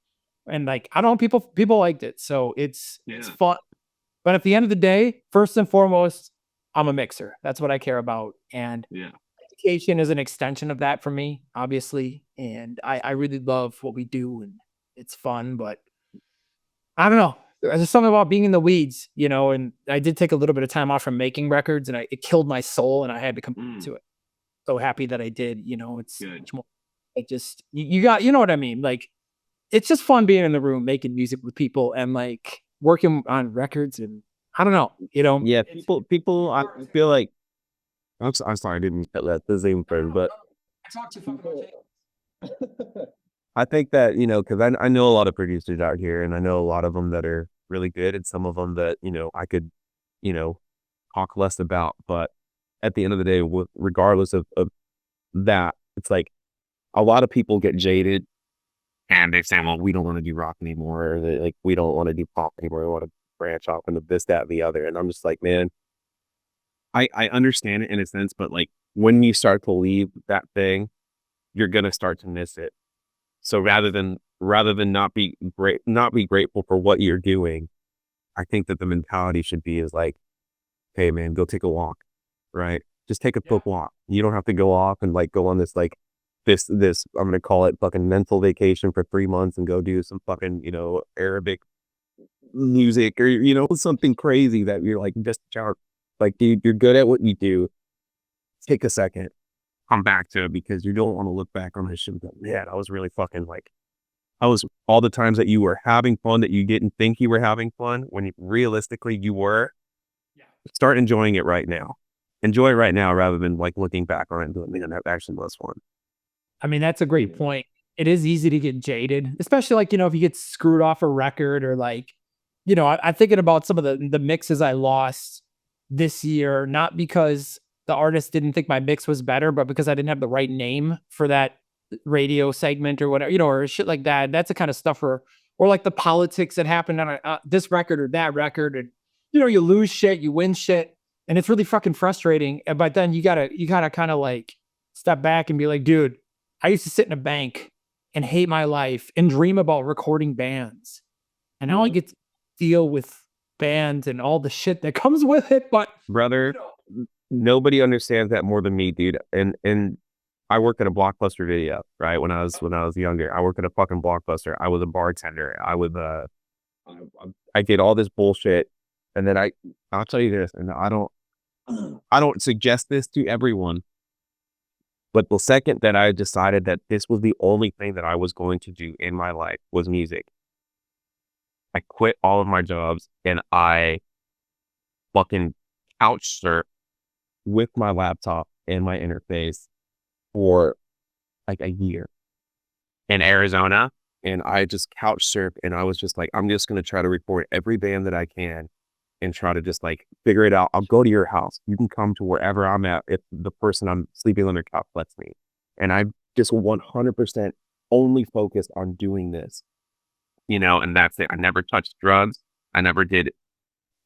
like, I don't know, people liked it. So it's fun. But at the end of the day, first and foremost, I'm a mixer. That's what I care about. And education is an extension of that for me, obviously. And I really love what we do, and it's fun, but I don't know. There's something about being in the weeds, you know, and I did take a little bit of time off from making records, and it killed my soul, and I had to come back to it. So happy that I did, you know, it's much more, it just, you got, you know what I mean? Like, it's just fun being in the room, making music with people, and like working on records, and I don't know, you know? Yeah. People, I feel like, I'm sorry, I didn't let this even further, but I talked to you. I think that, you know, because I know a lot of producers out here, and I know a lot of them that are really good, and some of them that, you know, I could, you know, talk less about. But at the end of the day, regardless of that, it's like a lot of people get jaded, and they say, well, we don't want to do rock anymore, or like, we don't want to do pop anymore. We want to branch off into this, that, and the other. And I'm just like, man, I understand it in a sense, but like when you start to leave that thing, you're gonna start to miss it. So rather than not be grateful for what you're doing, I think that the mentality should be is like, hey man, go take a walk, right? Just take a quick walk. You don't have to go off and like go on this like this I'm gonna call it fucking mental vacation for 3 months and go do some fucking, you know, Arabic music or, you know, something crazy that you're like just like, dude, you're good at what you do. Take a second, come back to it, because you don't want to look back on this shit and go, man, I was really fucking like, I was all the times that you were having fun that you didn't think you were having fun when realistically you were. Start enjoying it right now. enjoy it right now rather than like looking back on it and doing, man, that actually was fun. I mean, that's a great point. It is easy to get jaded, especially like, if you get screwed off a record or like, I'm thinking about some of the mixes I lost this year, not because the artist didn't think my mix was better, but because I didn't have the right name for that radio segment or whatever, or shit like that. That's the kind of stuff or like the politics that happened on this record or that record. And, you lose shit, you win shit. And it's really fucking frustrating. But then you gotta kind of like step back and be like, dude, I used to sit in a bank and hate my life and dream about recording bands. And now I get to deal with bands and all the shit that comes with it. But brother, nobody understands that more than me, dude. And I worked at a Blockbuster video, right? When I was younger, I worked at a fucking Blockbuster. I was a bartender. I did all this bullshit. And then I'll tell you this, and I don't suggest this to everyone. But the second that I decided that this was the only thing that I was going to do in my life was music, I quit all of my jobs and I fucking couch surfed with my laptop and my interface for like a year in Arizona. And I just couch surfed and I was just like, I'm just going to try to record every band that I can and try to just like figure it out. I'll go to your house. You can come to wherever I'm at if the person I'm sleeping on their couch lets me. And I just 100% only focused on doing this, and that's it. I never touched drugs. I never did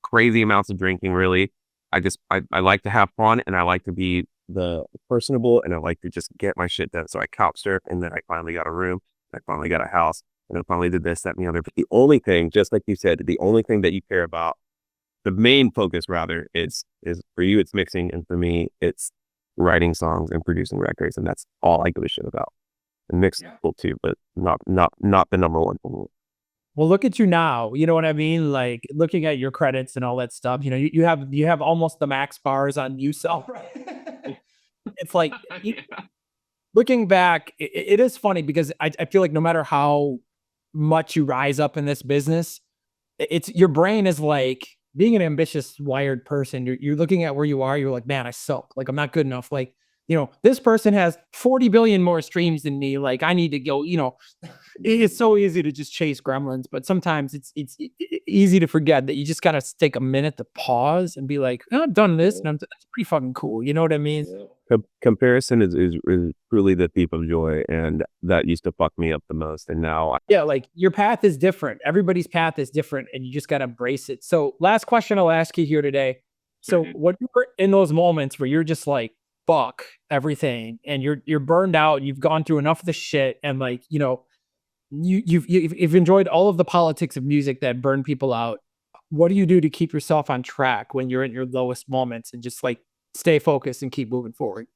crazy amounts of drinking, really. I like to have fun and I like to be the personable and I like to just get my shit done. So I couch surfed and then I finally got a room. I finally got a house and I finally did this, that, and the other. But the only thing, just like you said, the only thing that you care about, the main focus rather is for you, it's mixing. And for me, it's writing songs and producing records. And that's all I give a shit about. And mixing cool too, but not the number one thing. Well, look at you now. You know what I mean? Like looking at your credits and all that stuff, you have almost the max bars on USL. It's like looking back, it is funny because I feel like no matter how much you rise up in this business, it's your brain is like being an ambitious, wired person. You're looking at where you are. You're like, man, I suck. Like I'm not good enough. Like, this person has 40 billion more streams than me. Like I need to go, it's so easy to just chase gremlins, but sometimes it's easy to forget that you just gotta take a minute to pause and be like, oh, I've done this and that's pretty fucking cool. You know what I mean? Comparison is truly the thief of joy, and that used to fuck me up the most. And now, like your path is different. Everybody's path is different, and you just gotta embrace it. So, last question I'll ask you here today. So, what you were in those moments where you're just like, fuck everything, and you're burned out, you've gone through enough of the shit, and like, you've enjoyed all of the politics of music that burn people out. What do you do to keep yourself on track when you're in your lowest moments and just like stay focused and keep moving forward?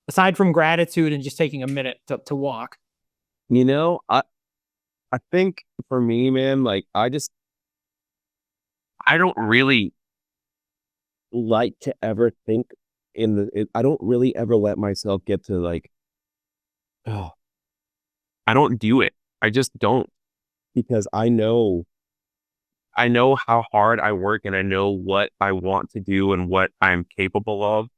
Aside from gratitude and just taking a minute to walk. I think for me, man, like I don't really like to ever think I don't really ever let myself get to like, oh, I don't do it. I just don't, because I know how hard I work and I know what I want to do and what I'm capable of.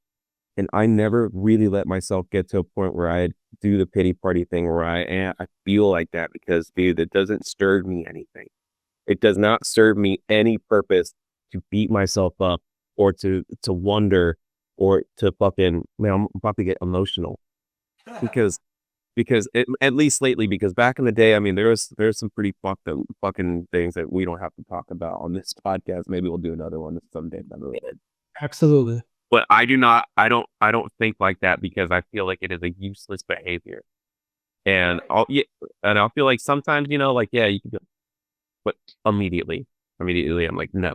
And I never really let myself get to a point where I do the pity party thing where I feel like that, because dude, it doesn't serve me anything. It does not serve me any purpose to beat myself up or to wonder or to fucking, man, I'm about to get emotional because at least lately, because back in the day, I mean, there's some pretty fucking things that we don't have to talk about on this podcast. Maybe we'll do another one someday. Absolutely. But I don't think like that, because I feel like it is a useless behavior. And I'll feel like sometimes, like, yeah, you can go, but immediately I'm like, no,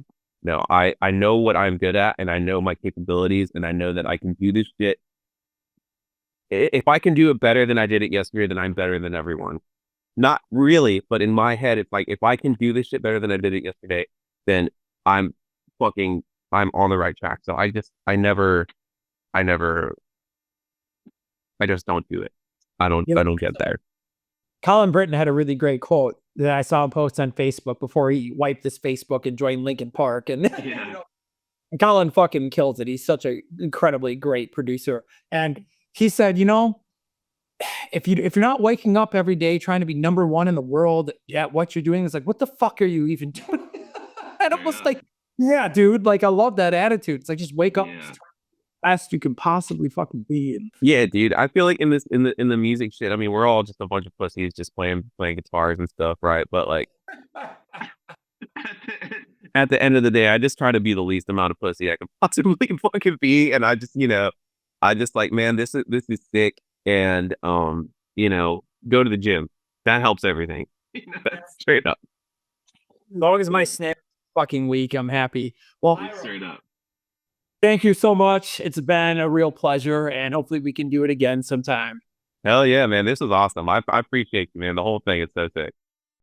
I know what I'm good at and I know my capabilities and I know that I can do this shit. If I can do it better than I did it yesterday, then I'm better than everyone. Not really, but in my head, if I can do this shit better than I did it yesterday, then I'm on the right track. So I just don't do it. I don't get there. Colin Britton had a really great quote that I saw him post on Facebook before he wiped his Facebook and joined Linkin Park. And Colin fucking kills it. He's such an incredibly great producer. And he said, if you're not waking up every day trying to be number one in the world at what you're doing, it's like, what the fuck are you even doing? And I'm just like, yeah, dude. Like, I love that attitude. It's like, just wake up as fast you can possibly fucking be. Yeah, dude. I feel like in the music shit, I mean, we're all just a bunch of pussies just playing guitars and stuff, right? But like at the end of the day, I just try to be the least amount of pussy I can possibly fucking be. And I just, I just like, man, this is sick. And go to the gym. That helps everything. Straight up. As long as my snap fucking weak, I'm happy. Well, Straight up. thank you so much. It's been a real pleasure, and hopefully we can do it again sometime. Hell yeah, man. This was awesome. I appreciate you, man. The whole thing is so sick.